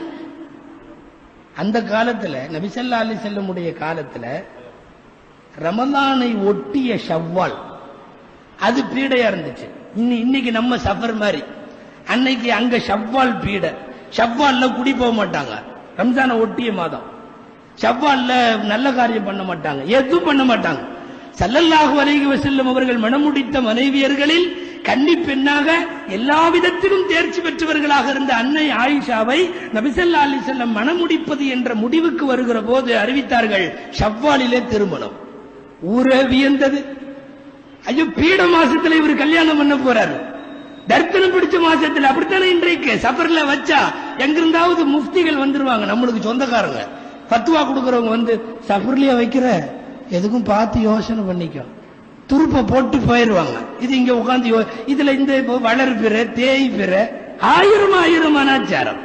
A: அந்த காலத்துல நபி ஸல்லல்லாஹு அலைஹி வஸல்லமுடைய காலத்துல ரமலானை ஒட்டிய ஷவ்வால் அது பீடையா இருந்துச்சு. இன்னைக்கு நம்ம சஃபர் மாதிரி, அன்னைக்கு அங்க ஷவ்வால் பீடை. ஷவ்வால்ல குடி போக மாட்டாங்க, ரம்ஜானை ஒட்டிய மாதம். ஷவ்வால்ல நல்ல காரியம் பண்ண மாட்டாங்க, எதுவும் பண்ண மாட்டாங்க. ஸல்லல்லாஹு அலைஹி வஸல்லம் அவர்கள் மணமுடித்த மனைவியர்களில் கன்னி பெண்ணாக எல்லா விதத்திலும் தேர்ச்சி பெற்றவர்களாக இருந்த அன்னை ஆயிஷாவை நபி ஸல்லல்லாஹு அலைஹி வஸல்லம் மணமுடிப்பது என்ற முடிவுக்கு வருகிற போது அறிவித்தார்கள், ஷவ்வாலிலே திருமணம். ஊரே வியந்தது. ஐயோ, பீட மாசத்துல இவர் கல்யாணம் பண்ண போறாரு, தர்த்தனம் பிடிச்ச மாசத்துல. அப்படித்தானே இன்றைக்கு சஃபர்ல வச்சா எங்கிருந்தாவது முஃப்திகள் வந்துருவாங்க, நம்மளுக்கு சொந்தக்காரங்க, ஃபத்வா கொடுக்கறவங்க சஃபர்லயே வைக்கிற, எதுக்கும் பார்த்து யோசனை பண்ணிக்கோ, துருப்ப போட்டு போயிருவாங்க. இது இங்க உட்காந்து இதுல இந்த வளர் பிற தேய் பிற 1000 அனாச்சாரம்.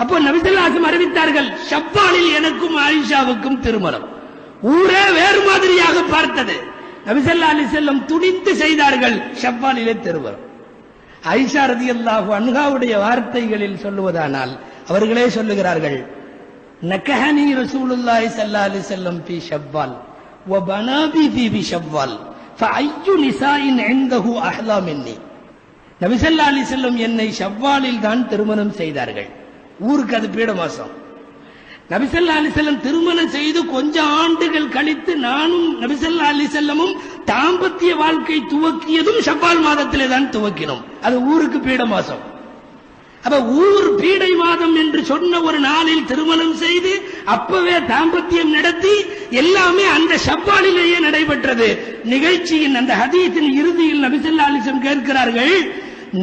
A: அப்போ நபி ஸல்லல்லாஹு அலைஹி வஸல்லம் அறிவித்தார்கள், ஷவ்வாலில் எனக்கும் ஆயிஷாவுக்கும் திருமணம். ஊரே வேறு மாதிரியாக பார்த்தது. நபி ஸல்லல்லாஹு அலைஹி வஸல்லம் துணிந்து செய்தார்கள், ஷவ்வாலிலே திருமணம். ஆயிஷா ரலியல்லாஹு அன்ஹாவுடைய வார்த்தைகளில் சொல்லுவதானால் அவர்களே சொல்லுகிறார்கள், நக்கஹனி ரசூலுல்லாஹி ஸல்லல்லாஹு அலைஹி வஸல்லம் ஃபீ ஷவ்வால் வ பனாபி ஃபீ ஷவ்வால் ஃபஅய்யு நிசாஇன் இன்தஹு அஹ்லா மின்னி. நபி ஸல்லல்லாஹு அலைஹி வஸல்லம் என்னை ஷவ்வாலில் தான் திருமணம் செய்தார்கள். ஊருக்கு அது பீட மாசம். நபி ஸல்லல்லாஹு அலைஹி வஸல்லம் திருமணம் செய்து கொஞ்ச ஆண்டுகள் கழித்து நானும் நபி ஸல்லல்லாஹு அலைஹி வஸல்லமும் தாம்பத்திய வாழ்க்கை துவக்கியதும் ஷவ்வால் மாதத்திலே தான் துவக்கினோம். அது ஊருக்கு பீட மாசம். அப்ப ஊர் பீடை மாதம் என்று சொன்ன ஒரு நாளில் திருமணம் செய்து அப்பவே தாம்பத்தியம் நடத்தி எல்லாமே அந்த ஷவ்வாலிலேயே நடைபெற்றது. நிகழ்ச்சியின் அந்த ஹதீஸின் இறுதியில் நபி ஸல்லல்லாஹு அலைஹி வஸல்லம் கேட்கிறார்கள்,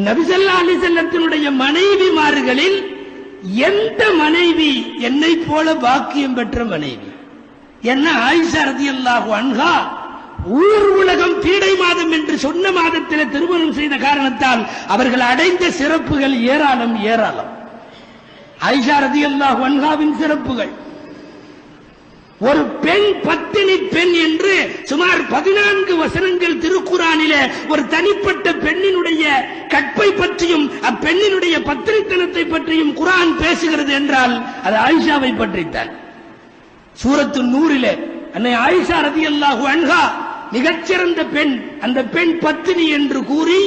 A: நபி ஸல்லல்லாஹு அலைஹி வஸல்லத்தினுடைய மனைவிமார்களில் எந்த மனைவி என்னை போல பாக்கியம் பெற்ற மனைவி? என்ன ஆயிஷா ரலியல்லாஹு அன்ஹா ஊர் உலகம் பீடை மாதம் என்று சொன்ன மாதத்தில் திருமணம் செய்த காரணத்தால் அவர்கள் அடைந்த சிறப்புகள் ஏராளம் ஏராளம். ஆயிஷா ரலியல்லாஹு அன்ஹாவின் சிறப்புகள், ஒரு பெண் பத்தினி பெண் என்று சுமார் 14 வசனங்கள் திருக்குரானிலே ஒரு தனிப்பட்ட பெண்ணினுடைய கற்பை பற்றியும் அப்பெண்ணினுடைய பத்தினித்தனத்தை பற்றியும் குர்ஆன் பேசுகிறது என்றால் அது ஆயிஷாவை பற்றித்தான். சூரத்து நூரிலே அன்னை ஆயிஷா ரலியல்லாஹு அன்ஹா மிகச்சிறந்த பெண், அந்த பெண் பத்தினி என்று கூறி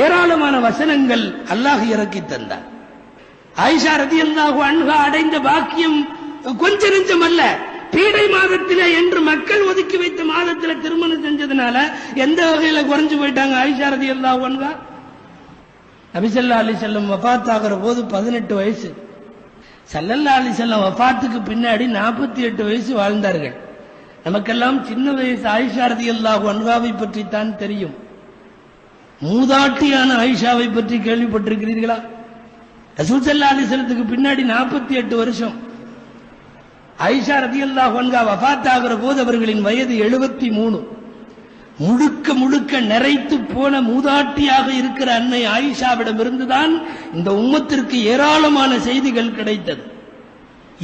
A: ஏராளமான வசனங்கள் அல்லாஹ் இறக்கி தந்தார். ஆயிஷா ரலியல்லாஹு அன்ஹா அடைந்த பாக்கியம் கொஞ்ச நெஞ்சம் அல்ல. பீடை மாதத்திலே என்று மக்கள் ஒதுக்கி வைத்த மாதத்திலே திருமணம் செஞ்சதுனால எந்த வகையில குறைஞ்சு போயிட்டாங்க ஆயிஷா ரலியல்லாஹு அன்ஹா? நபி ஸல்லல்லாஹு அலைஹி வஸல்லம் வஃபாத் ஆகிற போது 18 வயசு. ஸல்லல்லாஹு அலைஹி வஸல்லம் வஃபாத்துக்கு பின்னாடி 48 வயசு வாழ்ந்தார்கள். நமக்கெல்லாம் சின்ன வயசு ஆயிஷா ரலியல்லாஹு அன்ஹாவை பற்றி தான் தெரியும். மூதாட்டியான ஆயிஷாவை பற்றி கேள்விப்பட்டிருக்கிறீர்களா? ரசூல் ஸல்லல்லாஹு அலைஹி வஸல்லத்துக்கு பின்னாடி 48 வருஷம். ஆயிஷா ரலியல்லாஹு அன்ஹா வஃபாத் ஆகிற போது அவர்களின் வயது 73. முழுக்க முழுக்க நிறைத்து போன மூதாட்டியாக இருக்கிற அன்னை ஆயிஷாவிடமிருந்துதான் இந்த உம்மத்திற்கு ஏராளமான செய்திகள் கிடைத்தது.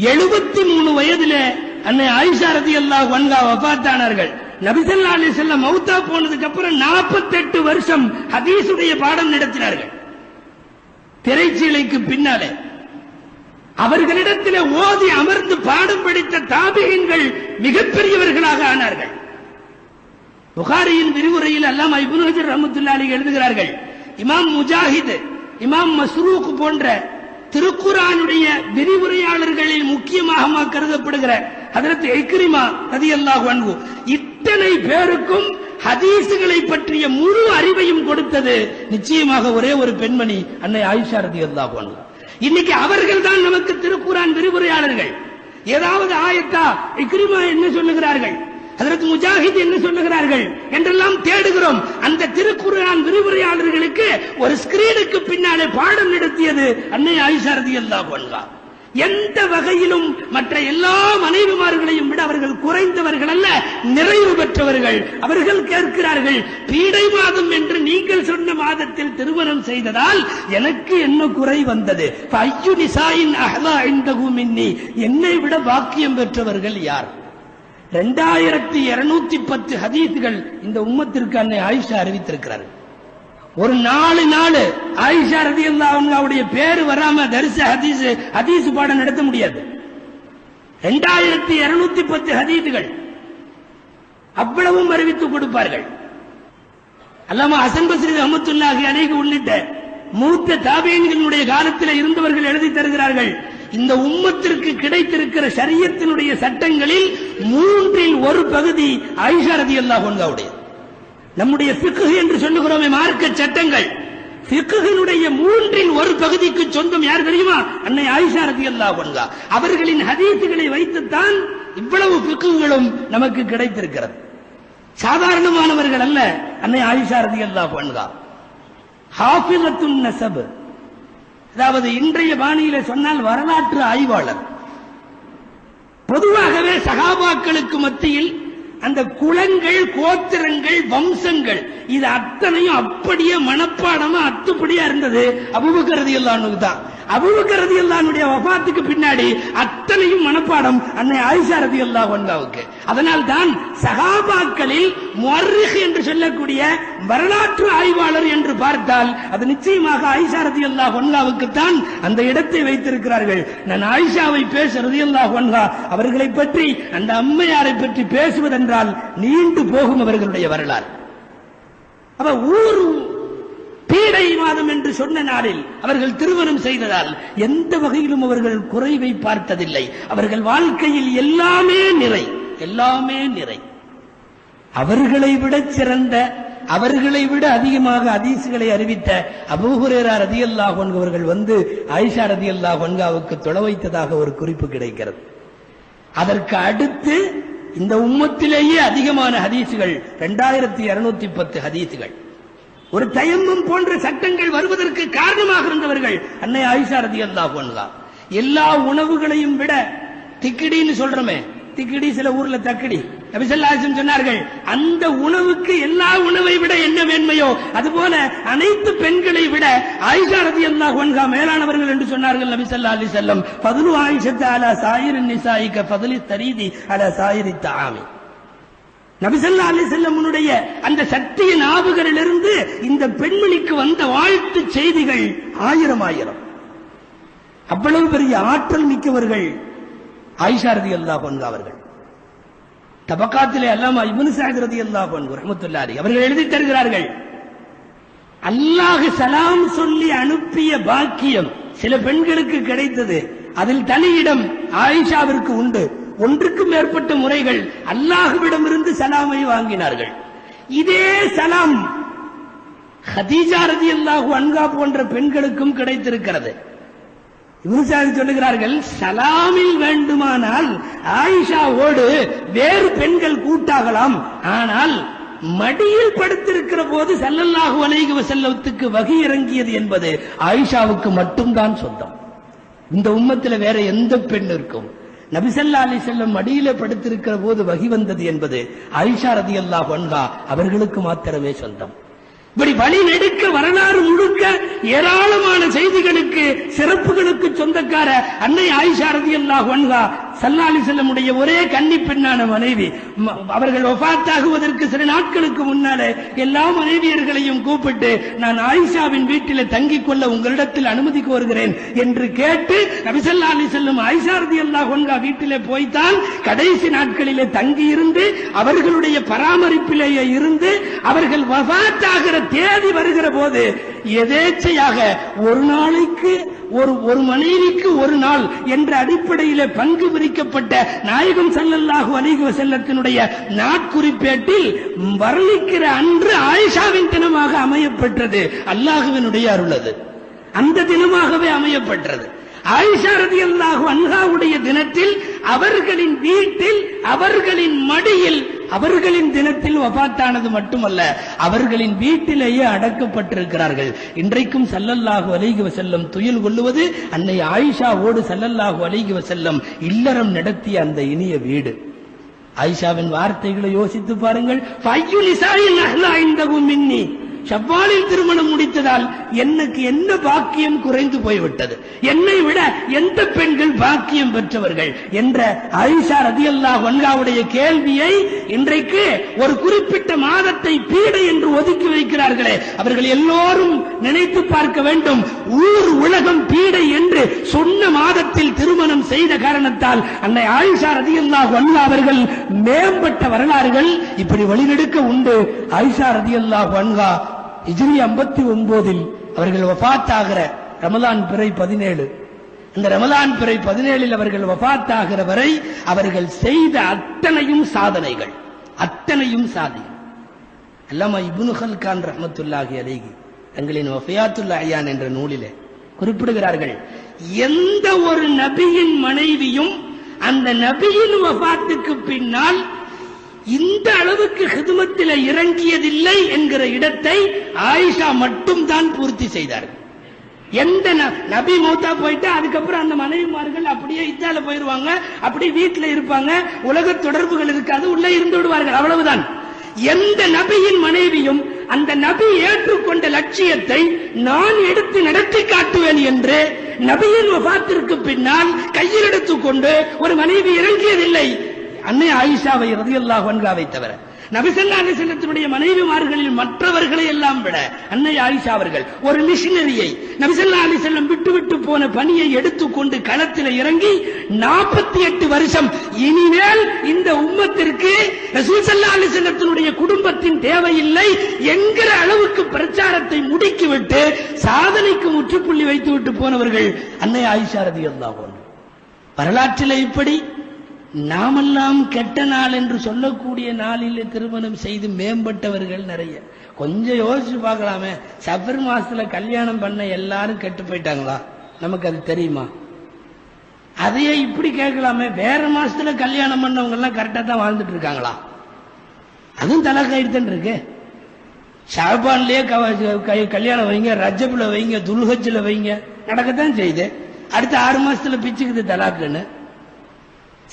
A: 73 வயதிலே அன்னை ஆயிஷா ரலியல்லாஹு அன்ஹா வஃபாத் ஆனார்கள். நபி ஸல்லல்லாஹு அலைஹி வஸல்லம் மௌத்தா போனதுக்கு அப்புறம் 48 வருஷம் ஹதீஸுடைய பாடம் நடத்தினார்கள். திரைச்சீலைக்கு பின்னாலே அவர்களிடத்தில் ஓதி அமர்ந்து பாடம் படித்த தாபிஈன்கள் மிகப்பெரியவர்களாக ஆனார்கள். புகாரியின் விரிவுரையில் அல்லாமா இப்னு ஹஜர் ரஹ்மத்துல்லாஹி அலைஹி எழுதுகிறார்கள், இமாம் முஜாஹித், இமாம் மஸ்ரூக் போன்ற திருக்குர்ஆனுடைய விரிவுரையாளர்களில் முக்கியமாக கருதப்படுகிற ஹஜ்ரத் இக்ரிமா ரலியல்லாஹு அன்ஹு இத்தனை பேருக்கும் ஹதீஸுகளை பற்றிய முழு அறிவையும் கொடுத்தது நிச்சயமாக ஒரே ஒரு பெண்மணி அன்னை ஆயிஷா ரலியல்லாஹு அன்ஹா. இன்னைக்கு அவர்கள் தான் நமக்கு திருக்குர்ஆன் விரிவுரையாளர்கள். ஏதாவது ஆயத்தா இக்ரிமா என்ன சொல்லுகிறார்கள், ஹஜ்ரத் முஜாஹித் என்ன சொல்லுகிறார்கள் என்றெல்லாம் தேடுகிறோம். அந்த திருக்குர்ஆன் விரிவுரையாளர்களுக்கு ஒரு ஸ்கிரீனுக்கு பின்னாலே பாடம் நடத்தியது அன்னை ஆயிஷா ரலியல்லாஹு அன்ஹா. எந்த வகையிலும் மற்ற எல்லா மனைவிமார்களையும் விட அவர்கள் குறைந்தவர்கள் அல்ல, நிறைவு பெற்றவர்கள். அவர்கள் கேட்கிறார்கள், பீடை மாதம் என்று நீங்கள் சொன்ன மாதத்தில் திருமணம் செய்ததால் எனக்கு என்ன குறை வந்தது? ஃபஅய்யு நிசாஇன் அஹ்லா இன்தஹு மின்னி, என்னை விட பாக்கியம் பெற்றவர்கள் யார்? 2210 ஹதீஸ்கள் இந்த உம்மத்திற்கு அன்னை ஆயிஷா அறிவித்திருக்கிறார்கள். ஒரு 4 நாள் ஆயிஷா ரலியல்லாஹு அன்ஹாவுடைய பேரு வராம தரிச ஹதீஸ் பாடம் நடத்த முடியாது. 2210 ஹதீஸ்கள் அவ்வளவும் அறிவித்து கொடுப்பார்கள். அல்லாமா ஹசன் பஸ்ரி ரஹ்மத்துல்லாஹி அலைஹி உள்ளிட்ட மூத்த தாபிஈன்களுடைய காலத்தில் இருந்தவர்கள் எழுதி தருகிறார்கள், இந்த உம்மத்திற்கு கிடைத்திருக்கிற ஷரியத்தினுடைய சட்டங்களில் 1/3 பகுதி ஆயிஷா ரலியல்லாஹு அன்ஹாவுடைய. நம்முடைய ஃபிக்ஹ் என்று சொல்லுகிறோமே மார்க்க சட்டங்கள், ஃபிக்ஹினுடைய 1/3 பகுதிக்கு சொந்தம் யார் தெரியுமா? அன்னை ஆயிஷா ரலியல்லாஹு அன்ஹா. அவர்களின் ஹதீஸுகளை வைத்துத்தான் இவ்வளவு ஃபிக்ஹுகளும் நமக்கு கிடைத்திருக்கிறது. சாதாரணமானவர்கள் அல்ல அன்னை ஆயிஷா ரலியல்லாஹு அன்ஹா. ஹாஃபிலத்துன் நஸப், அதாவது இன்றைய பாணியிலே சொன்னால் வரலாற்று ஆய்வாளர். பொதுவாகவே சஹாபாக்களுக்கு மத்தியில் அந்த குலங்கள், கோத்திரங்கள், வம்சங்கள் இது அத்தனையும் அப்படியே மனப்பாடமா அத்துப்படியா இருந்தது அபூபக்கர் ரலியல்லாஹு அன்ஹு தான். அபூபக்கர் ரலியல்லாஹு அன்ஹுடைய வஃபாத்துக்கு பின்னாடி அத்தனையும் மனப்பாடம் அன்னை ஆயிஷா ரலியல்லாஹு அன்ஹாவுக்கு. அதனால் தான் சஹாபாக்களில் முஅர்ரிக் என்று சொல்லக்கூடிய வரலாற்று ஆய்வாளர் என்று பார்த்தால் அது நிச்சயமாக ஆயிஷா ரலியல்லாஹு அன்ஹாவுக்கு தான் அந்த இடத்தை வைத்திருக்கிறார்கள். நான் ஆயிஷாவை பேச ரலியல்லாஹு அன்ஹா அவர்களை பற்றி, அந்த அம்மையாரை பற்றி பேசுவதென்றால் நீண்டு போகும் அவர்களுடைய வரலாறு. அவ ஊர் பீடை மாதம் என்று சொன்ன நாளில் அவர்கள் திருமணம் செய்ததால் எந்த வகையிலும் அவர்கள் குறைவை பார்த்ததில்லை. அவர்கள் வாழ்க்கையில் எல்லாமே நிறை, எல்லாமே நிறை. அவர்களை விட சிறந்த, அவர்களை விட அதிகமாக ஹதீஸ்களை அறிவித்த அபூ ஹுரைரா ரலியல்லாஹு அன்ஹு அவர்கள் வந்து ஆயிஷா ரலியல்லாஹு அன்ஹாவுக்கு தொழ வைத்ததாக ஒரு குறிப்பு கிடைக்கிறது. அதற்கு அடுத்து இந்த உம்மத்திலேயே அதிகமான ஹதீசுகள் 2210 ஹதீசுகள். ஒரு தயம்மம் போன்ற சட்டங்கள் வருவதற்கு காரணமாக இருந்தவர்கள் அன்னை ஆயிஷா ரலியல்லாஹு அன்ஹா. எல்லா உணவுகளையும் விட திக்கிடின்னு சொல்றோமே, திக்கிடி சில ஊர்ல தக்கிடி, நபி ஸல்லல்லாஹு அலைஹி வஸல்லம் சொன்னார்கள் அந்த உணவுக்கு எல்லா உணவை விட என்ன மேன்மையோ அதுபோல அனைத்து பெண்களை விட ஆயிஷா ரலியல்லாஹு அன்ஹா மேலானவர்கள் என்று சொன்னார்கள் நபி ஸல்லல்லாஹு அலைஹி வஸல்லம். ஃபதுலு ஆயிஷா அலா சாயிரின் நிசாஇ கஃபதுலி தரீதி அலா சாயிரி தஆமி. நபி ஸல்லல்லாஹு அலைஹி வஸல்லமுடைய அந்த சத்திய நாவுகளிலிருந்து இந்த பெண்மணிக்கு வந்த வாழ்த்து செய்திகள் ஆயிரம் ஆயிரம். அவ்வளவு பெரிய ஆற்றல் மிக்கவர்கள் ஆயிஷா ரலியல்லாஹு அன்ஹா அவர்கள். தபகாத்திலே அல்லாமா இப்னு சஅத் ரலியல்லாஹு அன்ஹு ரஹ்மத்துல்லாஹி அலைஹி அவர்கள் எழுதி தருகிறார்கள், அல்லாஹ் சலாம் சொல்லி அனுப்பிய பாக்கியம் சில பெண்களுக்கு கிடைத்தது. அதில் தனியிடம் ஆயிஷாவிற்கு உண்டு. ஒன்றுக்கும் மேற்பட்ட முறைகள் அல்லாஹ்விடமிருந்து சலாமை வாங்கினார்கள். இதே சலாம் ஹதீஜா ரலியல்லாஹு அன்ஹா போன்ற பெண்களுக்கும் கிடைத்திருக்கிறது. இப்னு சஅத் சொல்லுகிறார்கள், சலாமில் வேண்டுமானால் ஆயிஷாவோடு வேறு பெண்கள் கூட்டாகலாம், ஆனால் மடியில் படுத்திருக்கிற போது ஸல்லல்லாஹு அலைஹி வஸல்லத்துக்கு வஹி இறங்கியது என்பது ஆயிஷாவுக்கு மட்டும்தான் சொந்தம். இந்த உம்மத்தில் வேற எந்த பெண்ணிற்கும் நபி ஸல்லல்லாஹு அலைஹி வஸல்லம் மடியிலே படுத்திருக்கிற போது வஹி வந்தது என்பது ஆயிஷா ரலியல்லாஹு அன்ஹா அவர்களுக்கு மாத்திரமே சொந்தம். இப்படி வழி நெடுக்க வரலாறு முழுக்க ஏராளமான செய்திகளுக்கு, சிறப்புகளுக்கு சொந்தக்கார அன்னை ஆயிஷா ரலியல்லாஹு அன்ஹா ஸல்லல்லாஹு அலைஹி வஸல்லம் உடைய ஒரே கன்னி பெண்ணான மனைவி. அவர்கள் வஃபாத்தாகுவதற்கு சில நாட்களுக்கு முன்னாலே எல்லா மனைவியர்களையும் கூப்பிட்டு, நான் ஆயிஷாவின் வீட்டிலே தங்கிக் கொள்ள உங்களிடத்தில் அனுமதி கோருகிறேன் என்று கேட்டு நபி ஸல்லல்லாஹு அலைஹி வஸல்லம் ஆயிஷா ரலியல்லாஹு அன்ஹா வீட்டிலே போய்தான் கடைசி நாட்களிலே தங்கி இருந்து அவர்களுடைய பராமரிப்பிலேயே இருந்து அவர்கள் வஃபாத்தாகிற தேதி வருகிற போது எதேச்சையாக ஒரு நாளைக்கு ஒரு மனைவிக்கு ஒரு நாள் என்ற அடிப்படையில் பங்கு பிரிக்கப்பட்ட நாயகம் ஸல்லல்லாஹு அலைஹி வஸல்லத்தினுடைய நாட்குறிப்பேட்டில் வர்ணிக்கிற அன்று ஆயிஷாவின் தினமாக அமையப்பெற்றது. அல்லாஹ்வினுடைய அருளது அந்த தினமாகவே அமையப்பெற்றது. ஆயிஷா ரலியல்லாஹு அன்ஹாவுடைய தினத்தில் அவர்களின் வீட்டில், அவர்களின் மடியில், அவர்களின் தினத்தில் வஃபாத்தானது மட்டுமல்ல, அவர்களின் வீட்டிலேயே அடக்கப்பட்டிருக்கிறார்கள். இன்றைக்கும் ஸல்லல்லாஹு அலைஹி வஸல்லம் துயில் கொள்ளுவது அன்னை ஆயிஷாவோடு ஸல்லல்லாஹு அலைஹி வஸல்லம் இல்லறம் நடத்திய அந்த இனிய வீடு. ஆயிஷாவின் வார்த்தைகளை யோசித்து பாருங்கள். ஃபையு நிசாஇன் அஹ்லா இன்தஹு மின்னி. ஷவ்வாலில் திருமணம் முடித்ததால் எனக்கு என்ன பாக்கியம் குறைந்து போய்விட்டது, என்னை விட எந்த பெண்கள் பாக்கியம் பெற்றவர்கள் என்ற ஆயிஷா ரலியல்லாஹு அன்ஹாவுடைய கேள்வியை இன்றைக்கு ஒரு குறிப்பிட்ட மாதத்தை பீடை என்று ஒதுக்கி வைக்கிறார்களே, அவர்கள் எல்லோரும் நினைத்து பார்க்க வேண்டும். ஊர் உலகம் பீடை என்று சொன்ன மாதத்தில் திருமணம் செய்த காரணத்தால் அன்னை ஆயிஷா ரலியல்லாஹு அன்ஹா அவர்கள் மேம்பட்ட வரலாறுகள் இப்படி வழிநெடுக்க உண்டு. ஆயிஷா ரலியல்லாஹு அன்ஹா ஹிஜ்ரி 59 அவர்கள் வஃபாத் ஆகிற ரமலான் பிறை 17, இந்த ரமலான் பிறை 17 அவர்கள் வஃபாத் ஆகிற வரை அவர்கள் செய்த அத்தனையும் சாதனைகள், அத்தனையும் சாதனை. அல்லாமா இப்னு ஹல்கான் ரஹ்மத்துல்லாஹி அலைஹி தங்களின் வஃபியாத்துல் அயான் என்ற நூலிலே குறிப்பிடுகிறார்கள், எந்த ஒரு நபியின் மனைவியும் அந்த நபியின் வஃபாத்துக்கு பின்னால் இந்த அளவுக்கு ஹிதுமத்தில் இறங்கியதில்லை என்கிற இடத்தை ஆயிஷா மட்டும் தான் பூர்த்தி செய்தார்கள். எந்த நபி மௌத்தா போயிட்டு அதுக்கப்புறம் அந்த மனைவிமார்கள் அப்படியே இத்த பின்னால போயிருவாங்க, அப்படி வீட்டுல இருப்பாங்க, உலக தொடர்புகள் இருக்காது, உள்ள இருந்து விடுவார்கள், அவ்வளவுதான். எந்த நபியின் மனைவியும் அந்த நபி ஏற்றுக்கொண்ட லட்சியத்தை நான் எடுத்து நடத்தி காட்டுவேன் என்று நபியின் வஃபாத்திற்கு பின்னால் கையில் எடுத்துக்கொண்டு ஒரு மனைவி இறங்கியதில்லை. அன்னை ஆயிஷாவை ரலியல்லாஹு அன்ஹாவை தவிர. நபி ஸல்லல்லாஹு அலைஹி வஸல்லத்தினுடைய மனைவிமார்களில் மற்றவர்களை எல்லாம் விட அன்னை ஆயிஷா அவர்கள் ஒரு மிஷனரியை, நபி ஸல்லல்லாஹு அலைஹி வஸல்லம் விட்டு போன பணியை எடுத்துக்கொண்டு களத்தில் இறங்கி 48 வருஷம் இனிமேல் இந்த உம்மத்திற்கு ரசூல் ஸல்லல்லாஹு அலைஹி வஸல்லத்தினுடைய குடும்பத்தின் தேவையில்லை என்கிற அளவுக்கு பிரச்சாரத்தை முடுக்கிவிட்டு சாதனைக்கு முற்றுப்புள்ளி வைத்துவிட்டு போனவர்கள் அன்னை ஆயிஷா ரலியல்லாஹு அன்ஹா. வரலாற்றில் இப்படி நாமெல்லாம் கெட்ட நாள் என்று சொல்லக்கூடிய நாளில் திருமணம் செய்து மேம்பட்டவர்கள் நிறைய. கொஞ்சம் யோசிச்சு பார்க்கலாமே, சஃபர் மாசத்துல கல்யாணம் பண்ண எல்லாரும் கெட்டு போயிட்டாங்களா? நமக்கு அது தெரியுமா? அதையே இப்படி கேட்கலாமே, வேற மாசத்துல கல்யாணம் பண்ணவங்க எல்லாம் கரெக்டா தான் வாழ்ந்துட்டு இருக்காங்களா? அதுவும் தலகாயிடுதான் இருக்கு. ஷாபான்லயே கல்யாணம் வைங்க, ரஜப்ல வைங்க, துல்ஹஜ்ல வைங்க, நடக்கத்தான் செய்யுது. அடுத்த 6 மாசத்துல பிச்சுக்குது தலாக்குன்னு.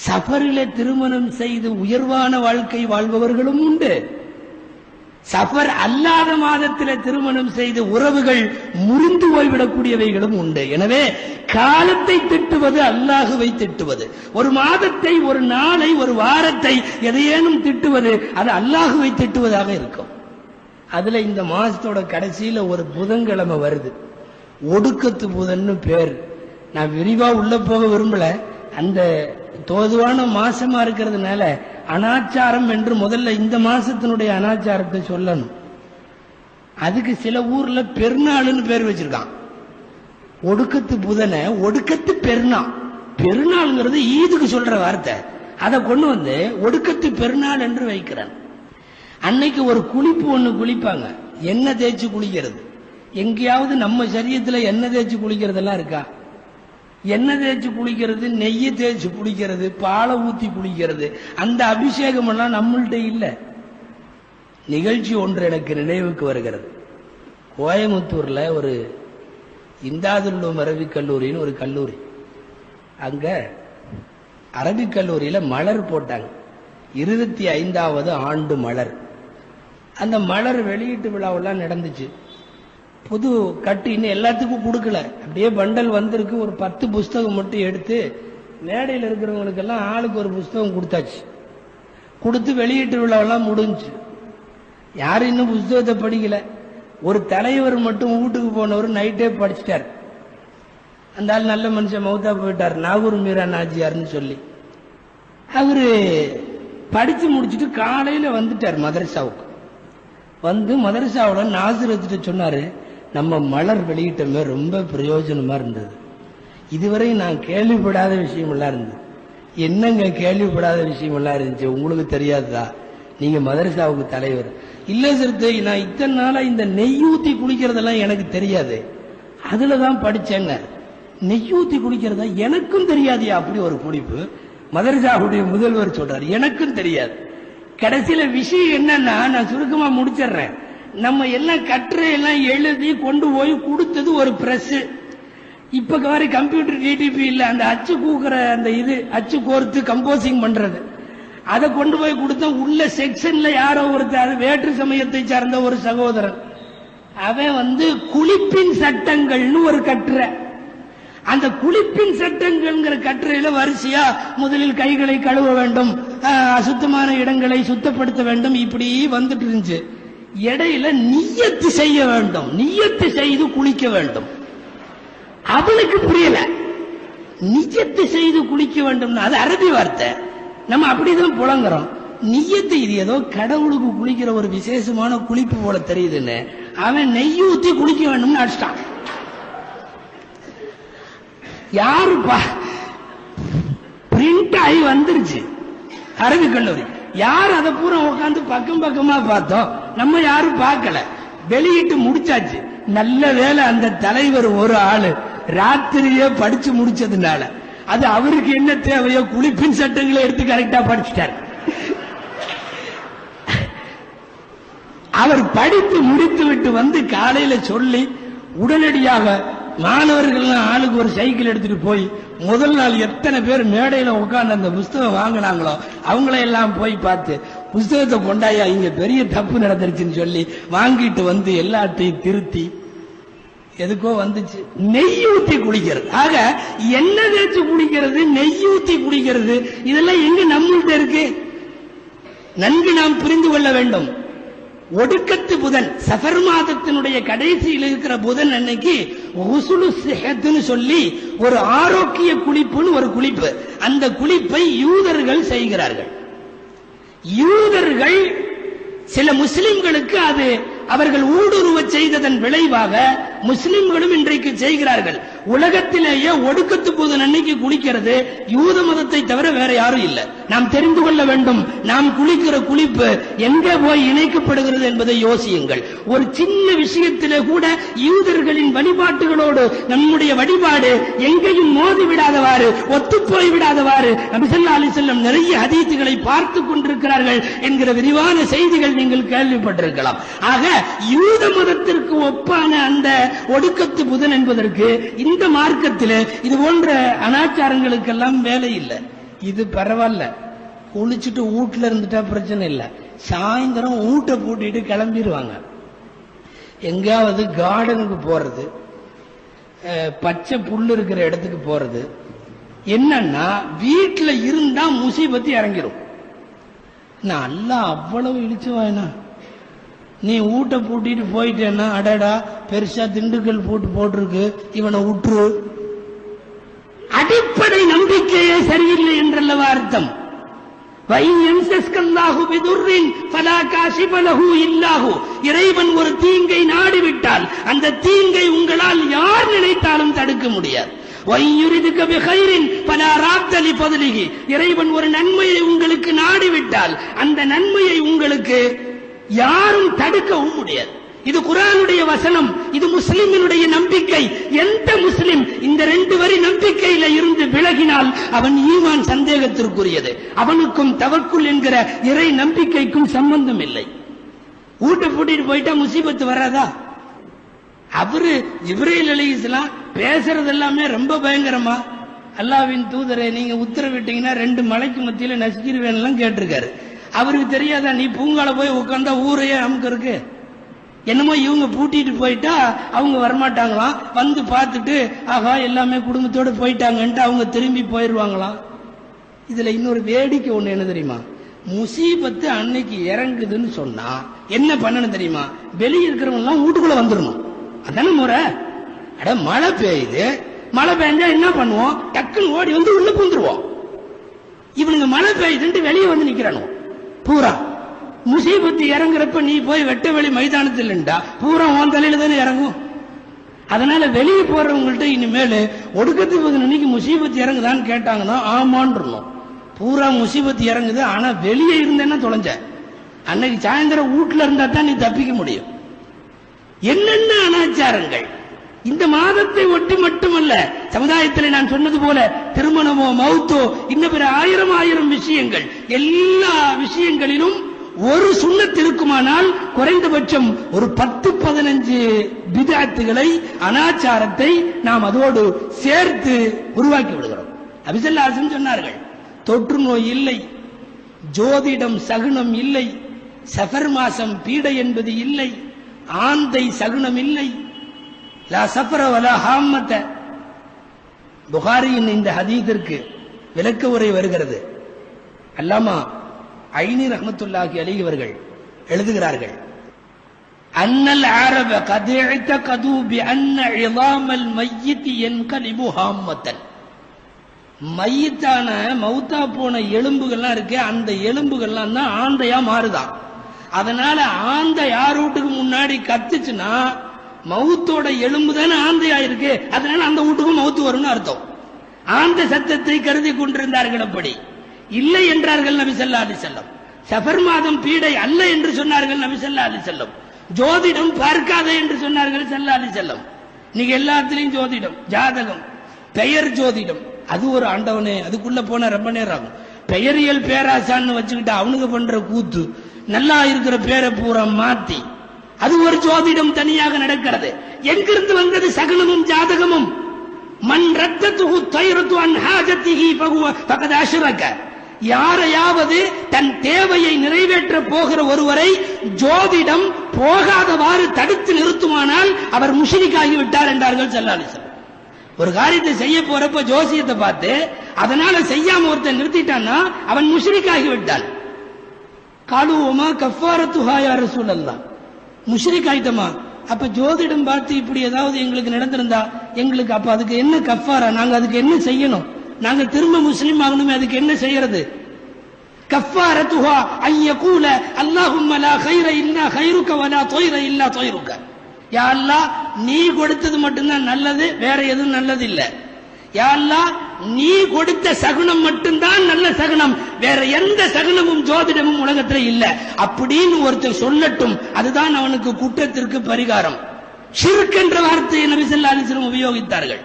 A: சஃபரில திருமணம் செய்து உயர்வான வாழ்க்கை வாழ்பவர்களும் உண்டு. சஃபர் அல்லாத மாதத்தில் திருமணம் செய்து உறவுகள் முறிந்து போய்விடக்கூடியவைகளும் உண்டு. எனவே காலத்தை திட்டுவது அல்லாஹுவை திட்டுவது, ஒரு மாதத்தை, ஒரு நாளை, ஒரு வாரத்தை எதையேனும் திட்டுவது அது அல்லாஹுவை திட்டுவதாக இருக்கும். அதுல இந்த மாசத்தோட கடைசியில ஒரு புதன்கிழமை வருது, ஒடுக்கத்து புதன்னு பேர். நான் விரிவா உள்ள போக விரும்பல. அந்த தோதுவான மாசமா இருக்கிறதுனால அனாச்சாரம் என்று முதல்ல இந்த மாசத்தினுடைய அனாச்சாரத்தை சொல்லணும். அதுக்கு சில ஊர்ல பெருநாள்னு பேர் வச்சிருக்கான். ஒடுக்கத்து புதனை ஒடுக்கத்து பெருநாள். பெருநாள்ங்கிறது ஈதுக்கு சொல்ற வார்த்தை, அதை கொண்டு வந்து ஒடுக்கத்து பெருநாள் என்று வைக்கிறான். அன்னைக்கு ஒரு குளிப்பு ஒண்ணு குளிப்பாங்க, எண்ணெய் தேய்ச்சி குளிக்கிறது. எங்கேயாவது நம்ம சரீரத்துல எண்ணெய் தேய்ச்சி குளிக்கிறதெல்லாம் இருக்கா? எண்ணெய் தேய்ச்சி குளிக்கிறது, நெய்யை தேய்ச்சி குளிக்கிறது, பாலை ஊத்தி குளிக்கிறது, அந்த அபிஷேகம் எல்லாம் நம்மள்கிட்ட இல்ல. நிகழ்ச்சி ஒன்று எனக்கு நினைவுக்கு வருகிறது. கோயமுத்தூர்ல ஒரு இந்தாதுல் அரபிக் கல்லூரின்னு ஒரு கல்லூரி, அங்க அரபிக் கல்லூரியில மலர் போட்டாங்க, 25வது ஆண்டு மலர். அந்த மலர் வெளியீட்டு விழாவெல்லாம் நடந்துச்சு. புது கட்டு இன்னும் எல்லாத்துக்கும் கொடுக்கல, அப்படியே பண்டல் வந்திருக்கு. ஒரு 10 புஸ்தகம் மட்டும் எடுத்து மேடையில் இருக்கிறவங்களுக்கெல்லாம் ஆளுக்கு ஒரு புஸ்தகம் கொடுத்தாச்சு. கொடுத்து வெளியீட்டு விழாவெல்லாம் முடிஞ்சு. யாரும் இன்னும் புஸ்தகத்தை படிக்கல. ஒரு தலைவர் மட்டும் வீட்டுக்கு போனவர் நைட்டே படிச்சிட்டார். அந்த ஆள் நல்ல மனுஷன், மௌத்தா போயிட்டார், நாகூர் மீரா நாஜியார்னு சொல்லி. அவரு படிச்சு முடிச்சுட்டு காலையில வந்துட்டார் மதரசாவுக்கு. வந்து மதரசாவில் நாசிரத்திட்ட சொன்னாரு, நம்ம மலர் வெளியிட்டமே ரொம்ப பிரயோஜனமா இருந்தது. இதுவரை நான் கேள்விப்படாத விஷயம் எல்லாம் இருந்தது. என்னங்க கேள்விப்படாத விஷயம் எல்லாம் இருந்துச்சு, உங்களுக்கு தெரியாதா? நீங்க மதரசாவுக்கு தலைவர். இல்ல சிறுத்தை, நான் இத்தனை நாளா இந்த நெய்யூத்தி குளிக்கிறதெல்லாம் எனக்கு தெரியாது, அதுலதான் படிச்சேங்க. நெய்யூத்தி குளிக்கிறதா எனக்கும் தெரியாதியா? அப்படி ஒரு குளிப்பு மதரசாவுடைய முதல்வர் சொல்றாரு, எனக்கும் தெரியாது. கடைசியில விஷயம் என்னன்னா, நான் சுருக்கமா முடிச்சிடுறேன். நம்ம எல்லாம் கட்டுரை எல்லாம் எழுதி கொண்டு போய் கொடுத்தது ஒரு பிரஸ். இப்ப வரை கம்ப்யூட்டர் டிடிபி இல்ல, அந்த அச்சு கூக்குற அந்த இது அச்சு கோர்த்து கம்போசிங் பண்றது, அதை கொண்டு போய் கொடுத்த. உள்ள செக்ஷன்ல யாரோ ஒருத்தர் வேற்று சமயத்தை சார்ந்த ஒரு சகோதரன், அவன் வந்து குளிப்பின் சட்டங்கள்னு ஒரு கட்டுரை. அந்த குளிப்பின் சட்டங்கள் கட்டுரையில வரிசையா முதலில் கைகளை கழுவ வேண்டும், அசுத்தமான இடங்களை சுத்தப்படுத்த வேண்டும், இப்படி வந்துட்டு இருந்துச்சு. இடையில நிய்யத்து செய்ய வேண்டும், நிய்யத்து செய்து குளிக்க வேண்டும். அவனுக்கு புரியல, நிய்யத்து செய்து குளிக்க வேண்டும், அது அரபி வார்த்தை, நம்ம அப்படிதான் புலங்குறோம். நிய்யத்து இது ஏதோ கடவுளுக்கு குளிக்கிற ஒரு விசேஷமான குளிப்பு போல தெரியுதுன்னு அவன் நெய்யூத்தி குளிக்க வேண்டும்னு அடிச்சிட்டான். யாருப்பா பிரிண்ட் ஆகி வந்துருச்சு அரபி கல்லூரி. யார் அதை பூரா உட்காந்து பக்கம் பக்கமா பார்த்தோம், நம்ம யாரும் பார்க்கல. வெளியிட்டு முடிச்சாச்சு. நல்ல வேலை அந்த தலைவர் ஒரு ஆளு ராத்திரியே படிச்சு முடிச்சதுனால அது அவருக்கு என்ன தேவையோ குளிப்பின் சட்டங்களை எடுத்து கரெக்டா படிச்சுட்டார். அவர் படித்து முடித்து விட்டு வந்து காலையில சொல்லி உடனடியாக மாணவர்கள் ஆளுக்கு ஒரு சைக்கிள் எடுத்துட்டு போய் முதல் நாள் எத்தனை பேர் மேடையில உட்கார்ந்து அந்த புஸ்தகம் வாங்கினாங்களோ அவங்கள எல்லாம் போய் பார்த்து புஸ்தகத்தை கொண்டாயா இங்க பெரிய தப்பு நடந்துருச்சுன்னு சொல்லி வாங்கிட்டு வந்து எல்லாத்தையும் திருத்தி எதுக்கோ வந்துச்சு. நெய் ஊத்தி குடிக்கிறது. ஆக எண்ணெய் தேய்ச்சி குடிக்கிறது, நெய் ஊத்தி குடிக்கிறது, இதெல்லாம் எங்க நம்மள்கிட்ட இருக்கு? நன்கு நாம் புரிந்து கொள்ள வேண்டும். ஒடுக்கத்து புதன், சஃபர் மாதத்தினுடைய கடைசியில் இருக்கிற புதன் அன்னைக்கு உசுலு சிஹத்துன்னு சொல்லி ஒரு ஆரோக்கிய குளிப்புன்னு ஒரு குளிப்பு. அந்த குளிப்பை யூதர்கள் செய்கிறார்கள். யூதர்கள் சில முஸ்லிம்களுக்கு அது அவர்கள் ஊடுருவ செய்ததன் விளைவாக முஸ்லிம்களும் இன்றைக்கு செய்கிறார்கள். உலகத்திலேயே ஒடுக்கத்து புதன் அன்னைக்கு குளிக்கிறது யூத மதத்தை தவிர வேற யாரும் இல்லை. நாம் தெரிந்து கொள்ள வேண்டும், நாம் குளிக்கிற குளிப்பு எங்கே போய் இணைக்கப்படுகிறது என்பதை யோசியுங்கள். ஒரு சின்ன விஷயத்திலே கூட யூதர்களின் வழிபாட்டுகளோடு நம்முடைய வழிபாடு எங்கேயும் மோதி விடாதவாறு, ஒத்துப்போய் விடாதவாறு நபி ஸல்லல்லாஹு அலைஹி வஸல்லம் நிறைய ஹதீஸுகளை பார்த்து கொண்டிருக்கிறார்கள் என்கிற விரிவான செய்திகள் நீங்கள் கேள்விப்பட்டிருக்கலாம். ஆக யூத மதத்திற்கு ஒப்பான அந்த ஒடுக்கத்து புதன் என்பதற்கு இந்த மார்க்கத்தில் இது போன்ற அனாச்சாரங்களுக்கெல்லாம் வேலை இல்லை. இது பரவாயில்ல, குளிச்சுட்டு வீட்டுல இருந்துட்டா பிரச்சனை இல்லை. சாயந்தரம் வீட்டை பூட்டிட்டு கிளம்பிடுவாங்க. எங்காவது கார்டனுக்கு போறது, பச்சை புல்லு இருக்கிற இடத்துக்கு போறது. என்னன்னா வீட்டுல இருந்தா முசீபத்து இறங்கிடும். நான் அல்லாஹ் அவ்வளவு இழிச்சு வேணா, நீ வீட்டை பூட்டிட்டு போயிட்டேன்னா அடடா பெருசா திண்டுக்கல் போட்டிருக்கு இவனை விட்டுரு. அடிப்படை நம்பிக்கையே சரியில்லை என்றல்லவா அர்த்தம். இறைவன் ஒரு தீங்கை நாடிவிட்டால் அந்த தீங்கை உங்களால் யார் நினைத்தாலும் தடுக்க முடியாது. இறைவன் ஒரு நன்மையை உங்களுக்கு நாடிவிட்டால் அந்த நன்மையை உங்களுக்கு யாரும் தடுக்கவும் முடியாது. இது குர்ஆனுடைய வசனம், இது முஸ்லிமினுடைய நம்பிக்கை. எந்த முஸ்லிம் இந்த 2 வரி நம்பிக்கையில இருந்து விலகினால் அவன் ஈமான் சந்தேகத்திற்குரியது. அவனுக்கும் தவக்குல் என்கிற இறை நம்பிக்கைக்கும் சம்பந்தம் இல்லை. வீட்டை பூட்டிட்டு போயிட்டா முசீபத்து வராதா? அவரு ஜிப்ரீல் அலைஹிஸ்ஸலாம் பேசுறது எல்லாமே ரொம்ப பயங்கரமா, அல்லாஹ்வின் தூதரே நீங்க உத்தரவிட்டீங்கன்னா 2 மலைக்கு மத்தியில நசுக்கிடுவேன் கேட்டிருக்காரு. அவருக்கு தெரியாதா நீ பூங்கால போய் உட்கார்ந்தா ஊரையே நமக்கு இருக்கு? என்னமோ இவங்க பூட்டிட்டு போயிட்டா அவங்க வரமாட்டாங்களாம், வந்து பார்த்துட்டு ஆகா எல்லாமே குடும்பத்தோடு போயிட்டாங்கன்ட்டு அவங்க திரும்பி போயிடுவாங்களாம். இதுல இன்னொரு வேடிக்கை ஒண்ணு என்ன தெரியுமா? முசீபத்து அன்னைக்கு இறங்குதுன்னு சொன்னா என்ன பண்ணணும் தெரியுமா? வெளியே இருக்கிறவங்க எல்லாம் வீட்டுக்குள்ள வந்துடணும். அதான முறை. அட மழை பெய்யுது, மழை பெய்ஞ்சா என்ன பண்ணுவோம்? டக்குன்னு ஓடி வந்து உள்ள பூந்துருவோம். இவனுங்க மழை பெய்யுதுன்ட்டு வெளியே வந்து நிக்கிறானோ பூரா. முசீபத்து இறங்குறப்ப நீ போய் வெட்ட வெளி மைதானத்தில் இருந்தா பூரா உன் தலையில தானே இறங்கும். அதனால வெளியே போறவங்கள்ட்ட இனிமேல் ஒடுக்கத்து அன்னைக்கு முசீபத்து இறங்குதான்னு கேட்டாங்கன்னா ஆமான்றணும். பூரா முசீபத்து இறங்குது, ஆனா வெளியே இருந்தேன்னா தொலைஞ்ச. அன்னைக்கு சாயந்தரம் வீட்டுல இருந்தா தான் நீ தப்பிக்க முடியும். என்னென்ன அனாச்சாரங்கள் இந்த மாதத்தை ஒட்டி மட்டுமல்ல, சமுதாயத்தில் நான் சொன்னது போல திருமணமோ மௌத்தோ இன்னும் பிற ஆயிரம் விஷயங்கள், எல்லா விஷயங்களிலும் ஒரு சுன்னத் இருக்குமானால் குறைந்தபட்சம் ஒரு 10-15 பித்அத்துகளை, அனாச்சாரத்தை நாம் அதோடு சேர்த்து உருவாக்கி விடுகிறோம். நபி ஸல்லல்லாஹு அலைஹி வஸல்லம் சொன்னார்கள், தொற்று நோய் இல்லை, ஜோதிடம் சகுனம் இல்லை, சஃபர் மாசம் பீடை என்பது இல்லை, ஆந்தை சகுனம் இல்லை, லா சஃபர வலா ஹாம்மத. புகாரியின் இந்த ஹதீஸிற்கு விளக்க உரை வருகிறது. அல்லாமா ஐனி ரஹ்மத்துல்லாஹி அலைஹி அவர்கள் எழுதுகிறார்கள், அன்னல் அரப கத் இஅதகது பி அன்ன இஸாமல் மய்யித் யன்கலிபு ஹாம்மத்தன். மையத்தான மௌத்தா போன எலும்புகள்லாம் இருக்கு, அந்த எலும்புகள்லாம் தான் ஆந்தையா மாறுதான். அதனால ஆந்தை யார் வீட்டுக்கு முன்னாடி கத்துச்சுன்னா மவுத்தோட எலும்பு தானே ஆந்தையா இருக்கு, அதனால அந்த வீட்டுக்கும் மவுத்து வரும்னு அர்த்தம். ஆந்த சத்தத்தை கருதி கொண்டிருந்தார்கள். அப்படி இல்லை என்றார்கள் நபி ஸல்லல்லாஹு அலைஹி வஸல்லம். சஃபர் மாதம் பீடை அல்ல என்று சொன்னார்கள் நபி ஸல்லல்லாஹு அலைஹி வஸல்லம். ஜோதிடம் பார்க்காதே என்று சொன்னார்கள் ஸல்லல்லாஹு அலைஹி வஸல்லம். நீங்க எல்லாத்திலையும் ஜோதிடம், ஜாதகம், பெயர் ஜோதிடம், அது ஒரு ஆண்டவனே, அதுக்குள்ள போன ரொம்ப நேரம் ஆகும். பெயரியல் பேராசான்னு வச்சுக்கிட்டு அவனுக்கு பண்ற கூத்து, நல்லா இருக்கிற பேரை பூரா மாத்தி அது ஒரு ஜோதிடம் தனியாக நடக்கிறது. எங்கிருந்து வந்தது சகுனமும் ஜாதகமும்? மன் ரத்தத்துஹு தைரத்து அன் ஹாஜத்திஹி ஃபகத் அஷ்ரக. யாரையாவது தன் தேவையை நிறைவேற்ற போகிற ஒருவரை ஜோதிடம் போகாதவாறு தடுத்து நிறுத்துமானால் அவர் முஷ்ரிக்காகி விட்டார் என்றார்கள் ஸல்லல்லாஹு அலைஹி வஸல்லம். ஒரு காரியத்தை செய்ய போறப்ப ஜோசியத்தை பார்த்து அதனால செய்யாம ஒருத்தன் நிறுத்திட்டான்னா அவன் முஷ்ரிக்காகி விட்டான். காலுவமா கஃபாரத்துஹா யா ரசூலல்லாஹ், முஷ்ரிக் ஆயிட்டமா? அப்ப ஜோதிடம் பார்த்து இப்படி ஏதாவது எங்களுக்கு நடந்திருந்தா எங்களுக்கு அப்ப அதுக்கு என்ன கஃபாரா? நாங்க அதுக்கு என்ன செய்யணும்? நாங்க திரும்ப முஸ்லிம் ஆகணுமே, அதுக்கு என்ன செய்யறது? கஃபாரத்துஹா அன் யகூல அல்லாஹும்ம லா கைர இல்லா கைருக வலா தொய்ர இல்லா தொய்ருக. யா அல்லாஹ், நீ கொடுத்தது மட்டும்தான் நல்லது, வேற எதுவும் நல்லது இல்ல. யா அல்லாஹ், நீ கொடுத்த சகுனம் மட்டும்தான் நல்ல சகுனம், வேற எந்த சகுனமும் ஜோதிடமும் உலகத்தில் இல்ல அப்படின்னு ஒருத்தர் சொல்லட்டும். அதுதான் அவனுக்கு குற்றத்திற்கு பரிகாரம். ஷிர்க் என்ற வார்த்தையை நபி ஸல்லல்லாஹு அலைஹி வஸல்லம் உபயோகித்தார்கள்.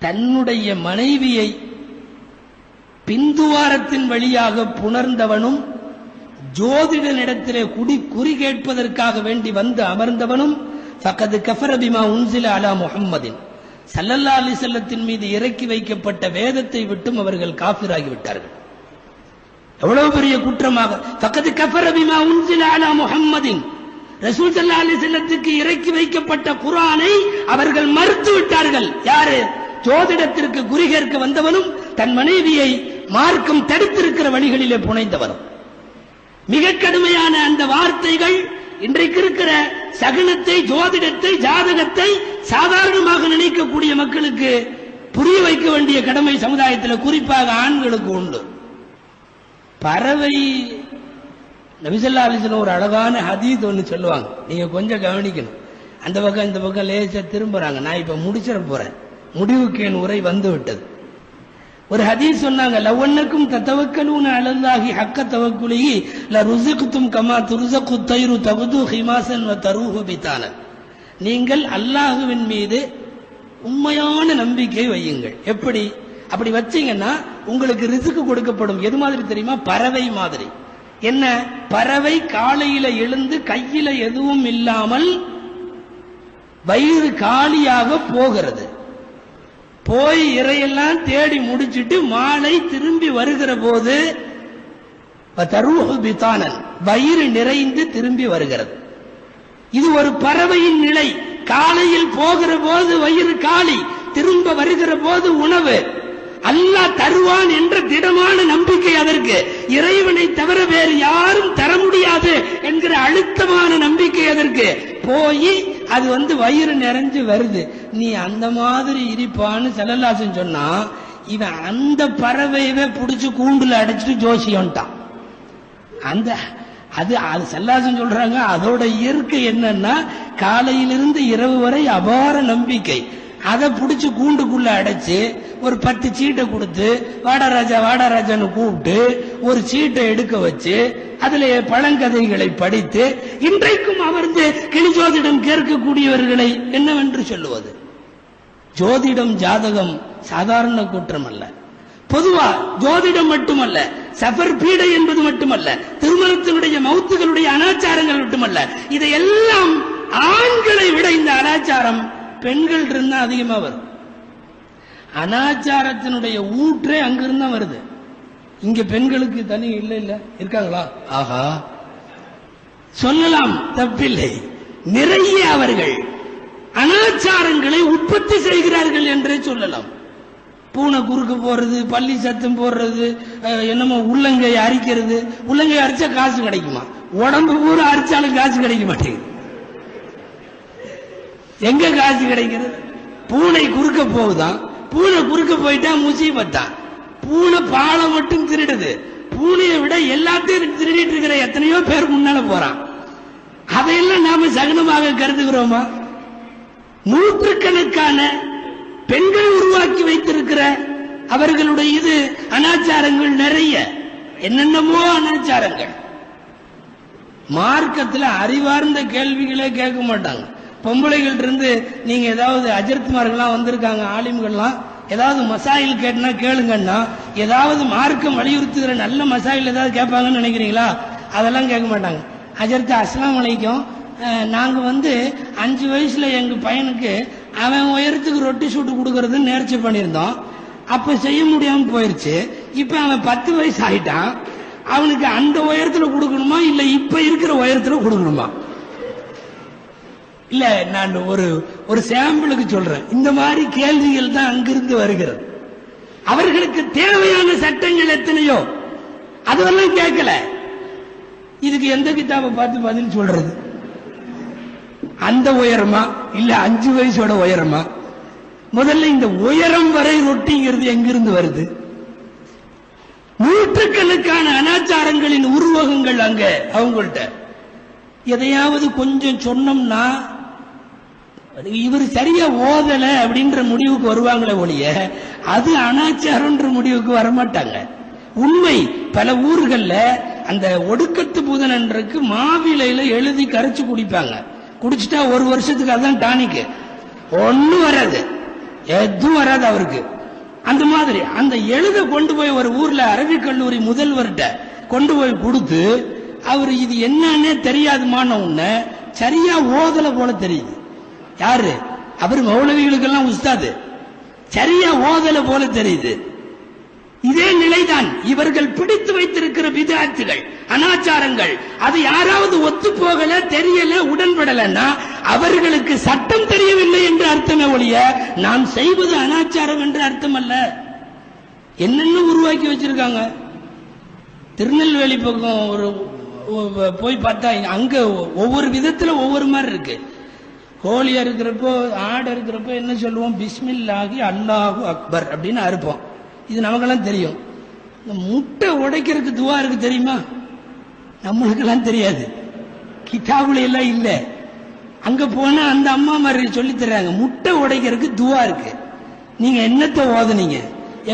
A: தன்னுடைய மனைவியை பிந்துவாரத்தின் வழியாக புணர்ந்தவனும் ஜோதிடனிடத்திலே குறி கேட்பதற்காக வேண்டி வந்து அமர்ந்தவனும் ஃபகத் கஃபர பிமா உன்சில அலா முஹம்மதின் ஸல்லல்லாஹு அலைஹி வஸல்லத்தின் மீது இறக்கி வைக்கப்பட்ட வேதத்தை விட்டும் அவர்கள் காஃபிராகி விட்டார்கள். எவ்வளவு பெரிய குற்றமாக! ஃபகத் கஃபர பிமா உன்சில அலா முஹம்மதின், ரசூல் ஸல்லல்லாஹு அலைஹி வஸல்லத்துக்கு இறக்கி வைக்கப்பட்ட குர்ஆனை அவர்கள் மறுத்து விட்டார்கள். யாரு? ஜோதிடத்திற்கு குறி கேட்க வந்தவனும் தன் மனைவியை மார்க்கம் தடுத்திருக்கிற வழிகளிலே புனைந்தவனும். மிக கடுமையான அந்த வார்த்தைகள் இன்றைக்கு இருக்கிற சகுனத்தை, ஜோதிடத்தை, ஜாதகத்தை சாதாரணமாக நினைக்கக்கூடிய மக்களுக்கு புரிய வைக்க வேண்டிய கடமை சமுதாயத்தில் குறிப்பாக ஆண்களுக்கு உண்டு. பறவை, நபி ஸல்லல்லாஹு அலைஹி வஸல்லம் ஒரு அழகான ஹதீஸ் ஒன்று சொல்லுவாங்க, நீங்க கொஞ்சம் கவனிக்கணும். அந்த பக்கம் இந்த பக்கம் லேசா திரும்புறாங்க. நான் இப்ப முடிச்சிட போறேன், முடிவுக்கு என் உரை வந்து விட்டது. ஒரு ஹதீஸ் சொன்னாங்க, லவன்னக்கும் தத்தவக்கலூன அலல்லாஹி ஹக்க தவக்குலிஹி லருஸிக்தும் கமா துர்ஸகு தைரு தகுது ஹிமாசன் வ தரூஹு பிதானன். நீங்கள் அல்லாஹ்வின் மீது உண்மையான நம்பிக்கை வையுங்கள். எப்படி? அப்படி வச்சீங்கன்னா உங்களுக்கு ரிஸ்க் கொடுக்கப்படும். எது மாதிரி தெரியுமா? பறவை மாதிரி. என்ன? பறவை காலையில எழுந்து கையில எதுவும் இல்லாமல் வயிறு காலியாக போகிறது. போய் இறையெல்லாம் தேடி முடிச்சிட்டு மாலை திரும்பி வருகிற போது தரூஹு பிதானன், வயிறு நிறைந்து திரும்பி வருகிறது. இது ஒரு பறவையின் நிலை. காலையில் போகிற போது வயிறு காலி, திரும்ப வருகிற போது உணவு. அல்லாஹ் தருவான் என்ற திடமான நம்பிக்கை அதற்கு. இறைவனை தவிர வேறு யாரும் தர முடியாது என்கிற அழுத்தமான நம்பிக்கை அதற்கு. போய் அது வயிறு நிறைஞ்சு வருது. நீ அந்த மாதிரி இருப்பான்னு ஸல்லல்லாஹு சொன்னா, இவன் அந்த பறவையவே புடிச்சு கூண்டுல அடைச்சிட்டு ஜோசியன்ட்டான். அந்த அது ஸல்லல்லாஹு சொல்றாங்க, அதோட இயற்கை என்னன்னா காலையிலிருந்து இரவு வரை அபார நம்பிக்கை. அதை புடிச்சு கூண்டுக்குள்ள அடைச்சு ஒரு 10 சீட்டை கொடுத்து வாடாராஜா வாடாராஜான்னு கூப்பிட்டு ஒரு சீட்டை எடுக்க வச்சு அதிலே பழங்கதைகளை படித்து இன்றைக்கும் அமர்ந்து கிளி ஜோதிடம் கேட்கக்கூடியவர்களை என்னவென்று சொல்லுவது? ஜோதிடம் ஜாதகம் சாதாரண குற்றம் அல்ல. பொதுவா ஜோதிடம் மட்டுமல்ல, சஃபர் பீடை என்பது மட்டுமல்ல, திருமணத்தினுடைய மௌத்துகளுடைய அனாச்சாரங்கள் மட்டுமல்ல, இதையெல்லாம் ஆண்களை விட இந்த அனாச்சாரம் பெண்கள் இருந்தா அதிகமா வரும். அனாச்சாரத்தினுடைய ஊற்றே அங்கிருந்தா வருது. இங்க பெண்களுக்கு தனி இல்ல இருக்காங்களா? ஆஹா, சொல்லலாம், தப்பில்லை. நிறைய அவர்கள் அனாச்சாரங்களை உற்பத்தி செய்கிறார்கள் என்றே சொல்லலாம். பூனை குறுக்கு போறது, பள்ளி சத்தம் போடுறது, என்னமோ உள்ளங்கை அரிக்கிறது. உள்ளங்கை அரிச்சா காசு கிடைக்குமா? உடம்பு பூரா அரிச்சாலும் காசு கிடைக்க மாட்டேங்குது. எங்க காசு கிடைக்கிறது? பூனை குறுக்க போகுதான். பூனை குறுக்க போயிட்டா முசீபத்தான். பூனை பாலை மட்டும் திருடுது. பூனையை விட எல்லாத்தையும் திருடிட்டு இருக்கிற எத்தனையோ பேர் முன்னால போறான். அதையெல்லாம் நாம சகனமாக கருதுகிறோமா? நூற்றுக்கணக்கான பெண்கள் உருவாக்கி வைத்திருக்கிற அவர்களுடைய இது அனாச்சாரங்கள் நிறைய, என்னென்னமோ அனாச்சாரங்கள். மார்க்கத்தில் அறிவார்ந்த கேள்விகளே கேட்க மாட்டாங்க. பொம்பளைகள் இருந்து நீங்க ஏதாவது அஜர்த்மார்கள்லாம் வந்திருக்காங்க, ஆலிம்கள்லாம் ஏதாவது மசாயில் கேட்டனா கேளுங்கன்னா, ஏதாவது மார்க்கம் வலியுறுத்துகிற நல்ல மசாயில் ஏதாவது கேட்பாங்கன்னு நினைக்கிறீங்களா? அதெல்லாம் கேட்க மாட்டாங்க. ஹஜரத் அஸ்ஸலாமு அலைக்கும், நாங்க 5 வயசுல எங்க பையனுக்கு அவன் உயரத்துக்கு ரொட்டி சுட்டு கொடுக்கறதுன்னு நேர்ச்சி பண்ணியிருந்தோம். அப்ப செய்ய முடியாம போயிருச்சு. இப்ப அவன் 10 வயசு ஆயிட்டான். அவனுக்கு அந்த உயரத்துல கொடுக்கணுமா இல்ல இப்ப இருக்கிற உயரத்துல கொடுக்கணுமா? இல்ல, நான் ஒரு சாம்பிளுக்கு சொல்றேன். இந்த மாதிரி கேள்விகள் தான் அங்கிருந்து வருகிறது. அவர்களுக்கு தேவையான சட்டங்கள் எத்தனையோ அதெல்லாம் கேட்கல. இதுக்கு எந்த கிதாபை பார்த்து பதில் சொல்றது? அந்த உயரமா இல்ல 5 வயசோட உயரமா? முதல்ல இந்த உயரம் வரை ரொட்டிங்கிறது எங்கிருந்து வருது? நூற்றுக்கணக்கான அனாச்சாரங்களின் உருவகங்கள் அங்க அவங்கள்ட்ட. எதையாவது கொஞ்சம் சொன்னோம்னா இவர் சரியா ஓதல அப்படின்ற முடிவுக்கு வருவாங்களே ஒழிய அது அனாச்சாரம்ன்ற முடிவுக்கு வரமாட்டாங்க. உண்மை, பல ஊர்கள்ல அந்த ஒடுக்கத்து புதனன்றைக்கு மாவிலையில எழுதி கரைச்சு குடிப்பாங்க. குடிச்சிட்டா 1 வருஷத்துக்கு அதான் டானிக்கு, ஒன்னும் வராது, எதுவும் வராது அவருக்கு. அந்த மாதிரி அந்த எழுத கொண்டு போய் ஒரு ஊர்ல அரபிக் கல்லூரி முதல்வர்கிட்ட கொண்டு போய் கொடுத்து, அவர் இது என்னன்னே தெரியாதுமான உன்ன சரியா ஓதல போல தெரியுது. யாரு அவர்? மௌலவிகளுக்கெல்லாம் உஸ்தாது. சரியா ஓதல போல தெரியுது. இதே நிலைதான் இவர்கள் பிடித்து வைத்திருக்கிற விதாத்துகள், அனாச்சாரங்கள். அது யாராவது ஒத்து போகல, தெரியல, உடன்படலன்னா அவர்களுக்கு சட்டம் தெரியவில்லை என்று அர்த்தமே ஒழிய நாம் செய்வது அனாச்சாரம் என்று அர்த்தம் அல்ல. என்னென்ன உருவாக்கி வச்சிருக்காங்க. திருநெல்வேலி பக்கம் போய் பார்த்தா அங்க ஒவ்வொரு விதத்துல ஒவ்வொரு மாதிரி இருக்கு. கோழியா இருக்கிறப்போ, ஆடு இருக்கிறப்போ என்ன சொல்லுவோம்? பிஸ்மில்லாஹி அல்லாஹு அக்பர் அப்படின்னு அறுப்போம். இது நமக்கெல்லாம் தெரியும். இந்த முட்டை உடைக்கிறதுக்கு துவா இருக்கு தெரியுமா? நம்மளுக்கெல்லாம் தெரியாது, கிதாபுல எல்லாம் இல்ல. அங்க போனா அந்த அம்மா மாதிரி சொல்லி தர்றாங்க, முட்டை உடைக்கிறதுக்கு துவா இருக்கு. நீங்க என்னத்தை ஓதுனீங்க?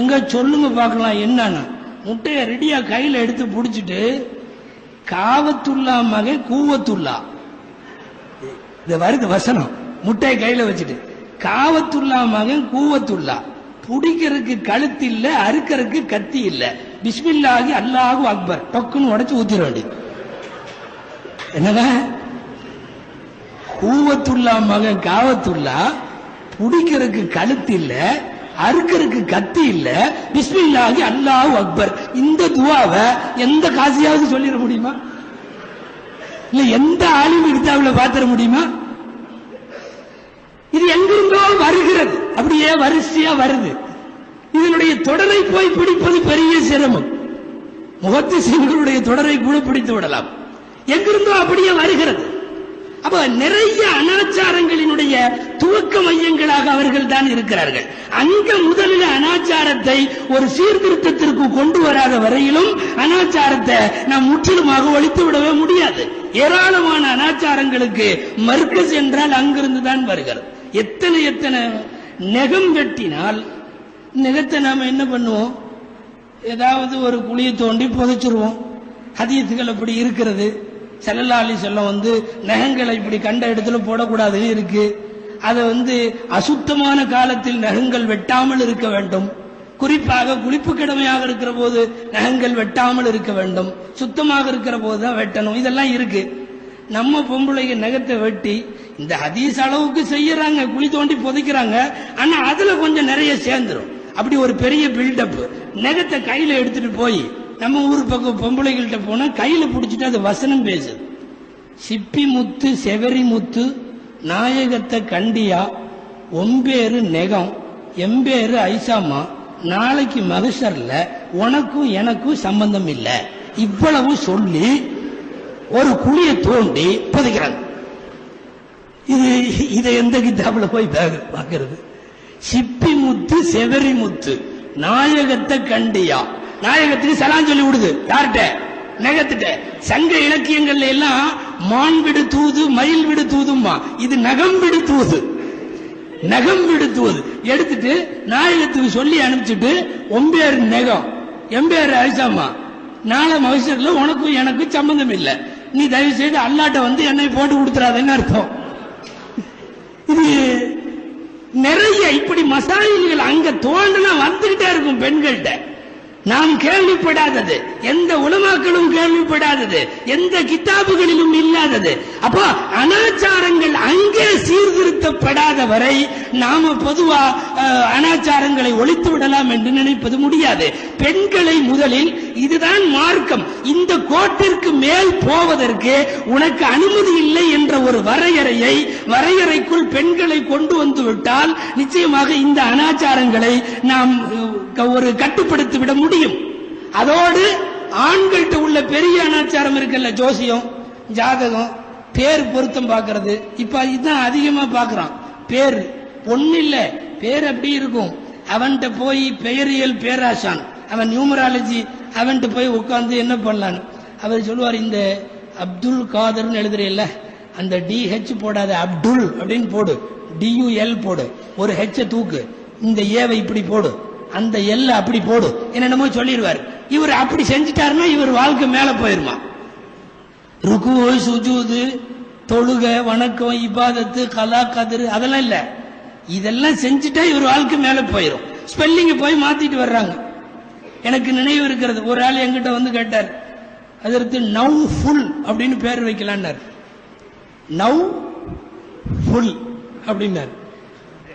A: எங்க சொல்லுங்க பார்க்கலாம். என்னன்னா, முட்டையை ரெடியா கையில எடுத்து புடிச்சிட்டு காவத்துல்லா மகன் கூவத்துல்லா, இந்த வருது வசனம், முட்டையை கையில வச்சுட்டு காவத்துல்லா மகன் கூவத்துல்லா, புடிக்கிறதுக்கு கழுத்து இல்ல, அறுக்கிறதுக்கு கத்தி இல்ல, பிஸ்மில்லாஹி அல்லாஹு அக்பர், டக்குன்னு உடைச்சு ஊத்திர வேண்டியது. என்னங்க, கூவத்துல்லா மகன் காவத்துல்லா, புடிக்கிறதுக்கு கழுத்து இல்ல, அறுக்கிறதுக்கு கத்தி இல்ல, பிஸ்மில்லாஹி அல்லாஹு அக்பர். இந்த துவாவை எந்த காசியாவது சொல்லிட முடியுமா? இல்ல எந்த ஆலிம் கிதாபுல பாத்திர முடியுமா? இது எங்கிருந்தோ வருகிறது, அப்படியே வரிசையா வருது. இதனுடைய தொடரை போய் பிடிப்பது பெரிய சிரமம். முஹத்திஸீன்களுடைய தொடரை கூட பிடித்து விடலாம். எங்கிருந்தோ அப்படியே வருகிறது. அப்ப நிறைய அனாச்சாரங்களினுடைய துவக்க மையங்களாக அவர்கள் தான் இருக்கிறார்கள். அங்க முதலில் அனாச்சாரத்தை ஒரு சீர்திருத்தத்திற்கு கொண்டு வராத வரையிலும் அனாச்சாரத்தை நாம் முற்றிலுமாக ஒழித்து விடவே முடியாது. ஏராளமான அனாச்சாரங்களுக்கு மர்க்கஸ் என்றால் அங்கிருந்து தான் வருகிறது. எத்தனை எத்தனை நெகம் வெட்டினால் நெகத்தை நாம என்ன பண்ணுவோம்? ஏதாவது ஒரு குழியை தோண்டி புதைச்சிருவோம். ஹதீஸ்கள் அப்படி இருக்கிறது. ஸல்லல்லாஹு அலைஹி வஸல்லம் நகங்களை இப்படி கண்ட இடத்துல போடக்கூடாதுன்னு இருக்கு. அதை அசுத்தமான காலத்தில் நகங்கள் வெட்டாமல் இருக்க வேண்டும். குறிப்பாக குளிப்பு கடமையாக இருக்கிற போது நகங்கள் வெட்டாமல் இருக்க வேண்டும். சுத்தமாக இருக்கிற போது தான் வெட்டணும். இதெல்லாம் இருக்கு. நம்ம பொம்பளைங்க நகத்தை வெட்டி இந்த ஹதீஸ் அளவுக்கு செய்யறாங்க, குழி தோண்டி புதைக்கிறாங்க. ஆனா அதுல கொஞ்சம் நிறைய சேர்ந்துரும். அப்படி ஒரு பெரிய பில்டப். நகத்தை கையில எடுத்துட்டு போய் நம்ம ஊர் பக்கம் பொம்பளைகள்கிட்ட போனா கையில பிடிச்சிட்டு அது வசனம் பேசுது. சிப்பி முத்து செவரி முத்து நாயகத்தை கண்டியா, ஒம்பேரு நெகம் எம்பேரு ஐசாமா, நாளைக்கு மகசர்ல உனக்கும் எனக்கும் சம்பந்தம் இல்லை, இவ்வளவு சொல்லி ஒரு குழியை தோண்டி புதைக்கிறாங்க. இதை எந்த கிதாபுல போய் பார்க்கிறது? சிப்பி முத்து செவரி முத்து நாயகத்தை கண்டியா, நாயகத்துக்கு சலாம் சொல்லி விடுது. யார்கிட்ட? நகத்துட்ட. சங்க இலக்கியங்கள்ல எல்லாம் மான் விடு தூது மயில் விடு தூதுமா, இது நகம் விடு தூது. நகம் விடு தூது எடுத்துட்டு நாயகத்துக்கு சொல்லி அனுப்பிச்சுட்டு, ஒம்பேர் நெகம் எம்பேர் ஐசாமா, நாளை மகசர்ல உனக்கும் எனக்கும் சம்பந்தம் இல்லை, நீ தயவு செய்து அல்லாட்ட என்னை போட்டு கொடுத்துறாதுன்னு அர்த்தம். இது நிறைய இப்படி மசாயில்கள் அங்க தோண்டனா வந்துகிட்டே இருக்கும் பெண்கள்கிட்ட. நாம் கேள்விப்படாதது எந்த உலமாக்களும் கேள்விப்படாதது, எந்த கிதாபுகளிலும் இல்லாதது. அப்போ அனாச்சாரங்கள் அங்கே சீர்திருத்தப்படாத வரை நாம பொதுவா அனாச்சாரங்களை ஒழித்து விடலாம் என்று நினைப்பது முடியாது. பெண்களை முதலில் இதுதான் மார்க்கம், இந்த கோட்டிற்கு மேல் போவதற்கு உனக்கு அனுமதி இல்லை என்ற ஒரு வரையறைக்குள் பெண்களை கொண்டு வந்து விட்டால் நிச்சயமாக இந்த அனாச்சாரங்களை நாம் ஒரு கட்டுப்படுத்தி விட முடியும். அதோடு ஆண்கள்கிட்ட உள்ள பெரிய அனாச்சாரம் இருக்குல்ல, ஜோசியம், ஜாதகம், பேர் பொருத்தம் பார்க்கறது. இப்ப இதுதான் அதிகமா பார்க்கறான். பேர் பொண்ணு இல்ல, பேர் அப்படி இருக்கும். அவன்கிட்ட போய் பெயரியல் பேராசான், அவன் நியூமராலஜி, அவன்கிட்ட போய் உட்கார்ந்து என்ன பண்ணலான்னு அவர் சொல்லுவார், இந்த அப்துல் காதர்னு எழுதுறீல்ல, அந்த டிஹெச் போடாத அப்துல் அப்படின்னு போடு, டியூஎல் போடு, ஒரு ஹெச்ச தூக்கு, இந்த ஏவை இப்படி போடு, அந்த எல் அப்படி போடு, என்னென்னமோ சொல்லிடுவார். இவர் அப்படி செஞ்சுட்டாருன்னா இவர் வாழ்க்கை மேல போயிருமா. ருக்கு, சுஜூது, தொழுக, வணக்கம், இபாதத்து, கலா, கதிர் அதெல்லாம் இல்ல. இதெல்லாம் செஞ்சுட்டா இவர் வாழ்க்கை மேல போயிரும். ஸ்பெல்லிங்க போய் மாத்திட்டு வர்றாங்க. எனக்கு நினைவு இருக்கிறது, ஒரு ஆள் என்கிட்ட வந்து கேட்டார், அதற்கு நவ் ஃபுல் அப்படின்னு பேர் வைக்கலான்னார். நவ் ஃபுல் அப்படின்னார்.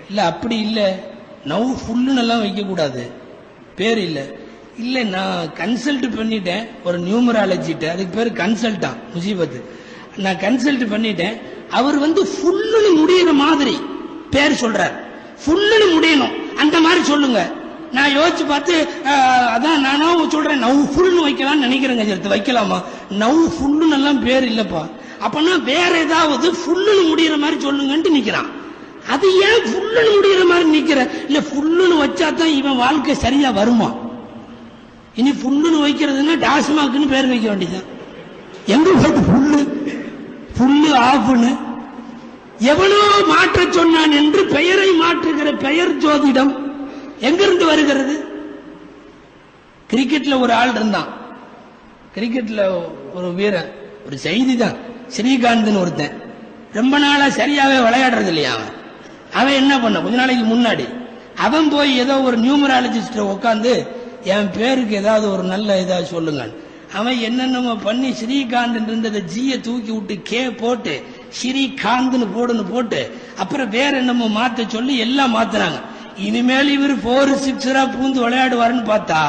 A: இல்ல அப்படி இல்ல, நவ் ஃபுல்லுன்னு எல்லாம் வைக்க கூடாது, பேர் இல்ல. இல்ல நான் கன்சல்ட் பண்ணிட்டேன் ஒரு நியூமராலஜிட்ட, அதுக்கு பேர் கன்சல்டா முசீபத்து. நான் கன்சல்ட் பண்ணிட்டேன், அவர் வந்து ஃபுல்லுன்னு முடிகிற மாதிரி பேர் சொல்றார். ஃபுல்லுன்னு முடியணும் அந்த மாதிரி சொல்லுங்க. நான் யோசிச்சு பார்த்து அதான் நானும் சொல்றேன், நவ் ஃபுல்னு வைக்கலாம்னு நினைக்கிறேங்க. வைக்கலாமா? நவ் ஃபுல்லுன்னு எல்லாம் பேர் இல்லப்பா. அப்பனா வேற ஏதாவது ஃபுல்லுன்னு முடிகிற மாதிரி சொல்லுங்கன்ட்டு நிக்கிறான். அது ஏன் ஃபுல்லுன்னு முடிகிற மாதிரி நிக்கிற? இல்ல ஃபுல்லுன்னு வச்சா தான் இவன் வாழ்க்கை சரியா வருமா? இனி ஃபுல்லுன்னு வைக்கிறதுன்னா டாஸ்மாக்னு பேர் வைக்க வேண்டியதுதான். எங்க போட்டு ஃபுல்லு ஆஃப்னு எவனோ மாற்ற சொன்னான் என்று பெயரை மாற்றுகிற பெயர் ஜோதிடம் எங்கிருந்து வருகிறது? கிரிக்கெட்ல ஒரு ஆள் இருந்தான், கிரிக்கெட்ல ஒரு வீரன், ஒரு செய்தி தான், ஸ்ரீகாந்த் ஒருத்தன் ரொம்ப நாளா சரியாவே விளையாடுறது இல்லையா. அவன் என்ன பண்ண, கொஞ்ச நாளைக்கு முன்னாடி அவன் போய் ஏதோ ஒரு நியூமராலஜிஸ்ட உட்காந்து என் பேருக்கு ஏதாவது ஒரு நல்ல ஏதாவது சொல்லுங்க. அவன் என்னென்னமோ பண்ணி ஸ்ரீகாந்த் இருந்ததை ஜிய தூக்கி விட்டு கே போட்டு ஸ்ரீகாந்த்னு போட்டு அப்புறம் வேற என்னமோ மாத்த சொல்லி எல்லாம் மாத்துறாங்க. இனிமேல் இவர் 4-6 பூந்து விளையாடுவாருன்னு பார்த்தா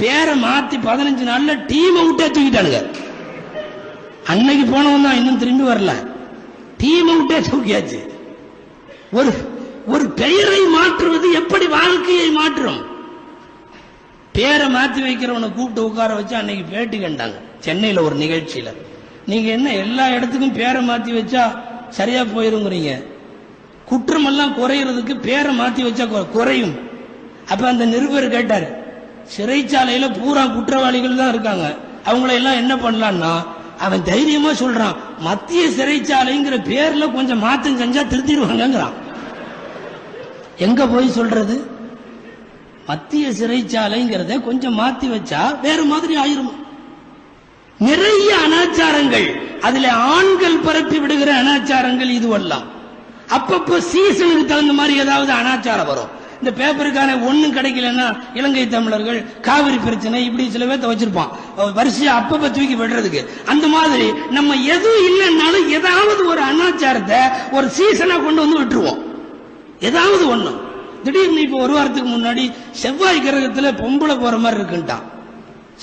A: பேரை மாத்தி 15 நாள்ல டீம் அவுட்டே தூக்கிட்டானுங்க. அன்னைக்கு போனவன் தான் இன்னும் திரும்பி வரல, டீம் அவுட்டே தூக்கியாச்சு. ஒரு பெயரை மாற்றுவது எப்படி வாழ்க்கையை மாற்றும்? பேரை மாத்தி வைக்கிறவனை கூப்பிட்டு உட்கார வச்சு அன்னைக்கு பேட்டி கண்டாங்க சென்னையில ஒரு நிகழ்ச்சியில. நீங்க என்ன எல்லா இடத்துக்கும் பேரை மாத்தி வச்சா சரியா போயிருங்கிறீங்க, குற்றம் எல்லாம் குறையிறதுக்கு பேரை மாத்தி வச்சா குறையும். அப்ப அந்த நிருபர் கேட்டாரு, சிறைச்சாலையில பூரா குற்றவாளிகள் தான் இருக்காங்க, அவங்கள எல்லாம் என்ன பண்ணலாம்னா, அவன் தைரியமா சொல்றான், மத்திய சிறைச்சாலைங்கிற பேர்ல கொஞ்சம் மாற்றம் செஞ்சா திருத்திடுவாங்கிறான். எங்க போய் சொல்றது? மத்திய சிறைச்சாலைங்கிறத கொஞ்சம் மாத்தி வச்சா வேற மாதிரி ஆயிரும். நிறைய அனாச்சாரங்கள், அதுல ஆண்கள் பரப்பி விடுகிற அனாச்சாரங்கள் இதுவெல்லாம். அப்பப்போ சீசனுக்கு தகுந்த மாதிரி ஏதாவது அனாச்சாரம் வரும். இந்த பேப்பருக்கான ஒண்ணும் கிடைக்கலன்னா இலங்கை தமிழர்கள், காவிரி பிரச்சனை, இப்படி சில பேர்த்த வச்சிருப்பான் வரிசையா அப்பப்ப தூக்கி விடுறதுக்கு. அந்த மாதிரி நம்ம எதுவும் இல்லைன்னாலும் ஏதாவது ஒரு அனாச்சாரத்தை ஒரு சீசனா கொண்டு வந்து விட்டுருவோம். ஏதாவது ஒண்ணு திடீர்னு இப்ப ஒரு வாரத்துக்கு முன்னாடி செவ்வாய் கிரகத்துல பொம்பளை போற மாதிரி இருக்குன்ட்டான்.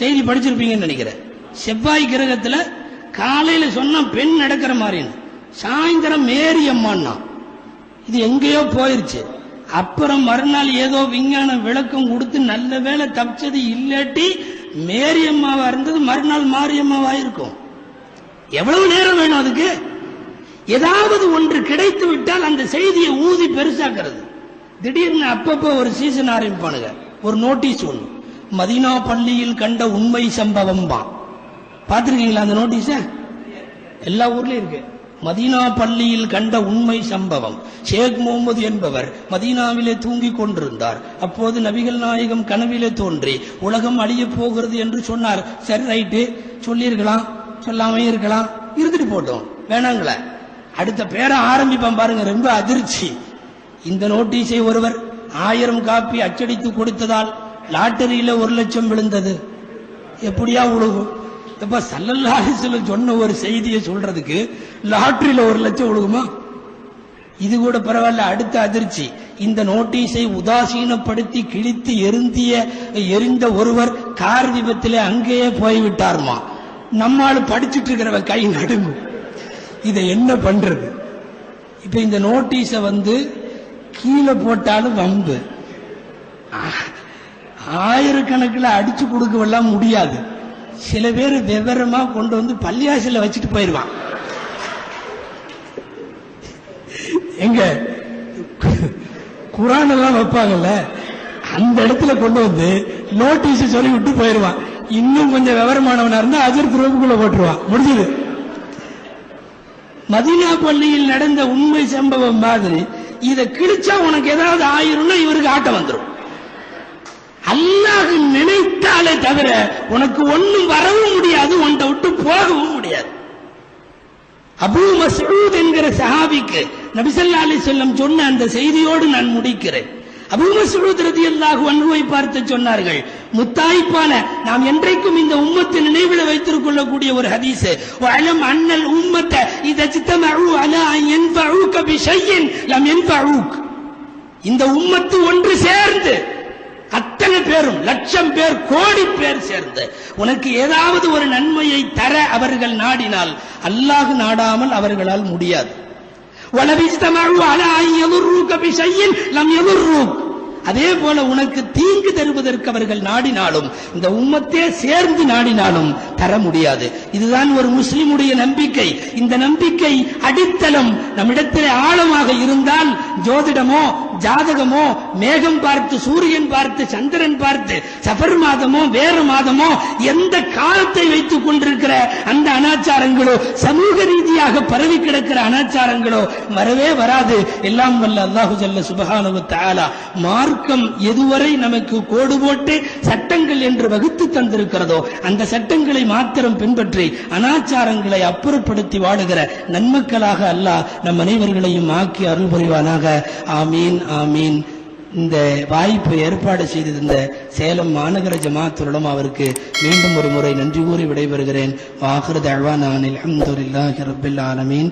A: செய்தி படிச்சிருப்பீங்கன்னு நினைக்கிறேன். செவ்வாய் கிரகத்துல காலையில சொன்னா பெண் நடக்கிற மாதிரின்னு, சாயந்தரம் மேரியம்மான்னா. இது எங்கேயோ போயிருச்சு. அப்புறம் மறுநாள் ஏதோ விஞ்ஞான விளக்கம் கொடுத்து நல்ல வேலை தப்பிச்சது, இல்லாட்டி மேரியம்மாவா இருந்தது மறுநாள் மாரியம்மாவா இருக்கும். எவ்வளவு நேரம் வேணும் அதுக்கு? ஏதாவது ஒன்று கிடைத்து விட்டால் அந்த செய்தியை ஊதி பெருசாக்குறது. திடீர்னு அப்பப்போ ஒரு சீசன் ஆரம்பிப்பானுங்க. ஒரு நோட்டீஸ் ஒண்ணு, மதீனா பள்ளியில் கண்ட உண்மை சம்பவம் பா. பாத்திருக்கீங்களா அந்த நோட்டீஸ? எல்லா ஊர்லயும் இருக்கு. மதீனா பள்ளியில் கண்ட உண்மை சம்பவம். ஷேக் முகமது என்பவர் மதீனாவிலே தூங்கிக் கொண்டிருந்தார். அப்போது நபிகள் நாயகம் கனவிலே தோன்றி உலகம் அழிய போகிறது என்று சொன்னார். சரி, ரைட்டு, சொல்லியிருக்கலாம், சொல்லாமே இருக்கலாம், இருந்துட்டு போட்டோம், வேணாங்களே. அடுத்த பேரை ஆரம்பிப்பான் பாருங்க, ரொம்ப அதிர்ச்சி. இந்த நோட்டீஸை ஒருவர் 1000 காப்பி அச்சடித்து கொடுத்ததால் லாட்டரியில 1 லட்சம் விழுந்தது. எப்படியா உழுகும்? இப்ப ஸல்லல்லாஹு அலைஹி வஸல்லம் சொன்ன ஒரு செய்தியை சொல்றதுக்கு லாட்டரியில 1 லட்சம் உழுகுமா? இது கூட பரவாயில்ல. அடுத்த அதிர்ச்சி, இந்த நோட்டீஸை உதாசீனப்படுத்தி கிழித்து எரிந்த ஒருவர் கார் விபத்திலே அங்கேயே போய்விட்டார்மா. நம்மால் படிச்சுட்டு இருக்கிறவ கை நடுங்கும். இதை என்ன பண்றது? இப்ப இந்த நோட்டீஸை கீழே போட்டாலும் வம்பு, ஆயிரக்கணக்கில் அடிச்சு கொடுக்கவெல்லாம் முடியாது. சில பேர் விவரமா கொண்டு பள்ளியாசல வச்சுட்டு போயிருவான். எங்க குர்ஆன் எல்லாம் வைப்பாங்கல்ல, அந்த இடத்துல கொண்டு நோட்டீஸ் சொல்லி விட்டு போயிருவான். இன்னும் கொஞ்சம் விவரமானவனா இருந்தா அஜர் குரூப்புக்குள்ள போட்டுருவான். முடிஞ்சது. மதீனா பள்ளியில் நடந்த உண்மை சம்பவம் மாதிரி இதை கிழிச்சா உனக்கு ஏதாவது ஆயிரும்னா இவருக்கு ஆட்டம் வந்துடும். அல்லாஹ் நினைத்தாலே தவிர உனக்கு ஒண்ணும் வரவும் முடியாது, உன்னை விட்டு போகவும் முடியாது. அபூ மஸ்ஊத் என்கிற சஹாபிக்கு நபி ஸல்லல்லாஹு அலைஹி வஸல்லம் சொன்ன அந்த செய்தியோடு நான் முடிக்கிறேன். அபூ மஸ்ஊத் ரலியல்லாஹு அன்ஹுவை பார்த்து சொன்னார்கள், முத்தாய்ப்பான நாம் என்றைக்கும் இந்த உம்மத்தை நினைவில் வைத்துக் கொள்ளக்கூடிய ஒரு ஹதீஸ், வஅலம் அன்னல் உம்மத்த இதா ஜ்தமஉ அலா அன் யன்ஃபஉக பிஷைஇன் லம் யன்ஃபஉக். இந்த உம்மத்து ஒன்று சேர்ந்து, அத்தனை பேரும், லட்சம் பேர், கோடி பேர் சேர்ந்து உனக்கு ஏதாவது ஒரு நன்மையை தர அவர்கள் நாடினால் அல்லாஹ் நாடாமல் அவர்களால் முடியாது. வலபிஸ்தமஉ அலா அன் யதுர்ருக பிஷைஇன் லம் யதுர்ருக். அதே போல உனக்கு தீங்கு தருவதற்கு அவர்கள் நாடினாலும், இந்த உம்மத்தே சேர்ந்து நாடினாலும் தர முடியாது. இதுதான் ஒரு முஸ்லிமுடைய நம்பிக்கை. இந்த நம்பிக்கை அடித்தளம் நம்மிடத்தில் ஆழமாக இருந்தால், ஜோதிடமோ ஜாதகமோ மேகம் பார்த்து சூரியன் பார்த்து சந்திரன் பார்த்து சஃபர் மாதமோ வேறு மாதமோ எந்த காலத்தை வைத்துக் கொண்டிருக்கிற அந்த அனாச்சாரங்களோ, சமூக ரீதியாக பரவி கிடக்கிற அனாச்சாரங்களோ வரவே வராது. எல்லாம் வல்ல அல்லாஹு ஜல்ல சுப்ஹானஹு வ தஆலா மார்க்கம் எதுவரை நமக்கு கோடு போட்டு சட்டங்கள் என்று வகுத்து தந்திருக்கிறதோ அந்த சட்டங்களை மாத்திரம் பின்பற்றி அனாச்சாரங்களை அப்புறப்படுத்தி வாழுகிற நன்மக்களாக அல்லாஹ் நம் அனைவர்களையும் ஆக்கி அருள் புரிவானாக. ஆமீன் ஆமீன். இந்த வாய்ப்பை ஏற்பாடு செய்திருந்த சேலம் மாநகர ஜமாஅத்துல் உலமா அவருக்கு மீண்டும் ஒரு முறை நன்றி கூறி விடைபெறுகிறேன். வாஹிரு தஅவானா அல்ஹம்துலில்லாஹி ரப்பில் ஆலமீன்.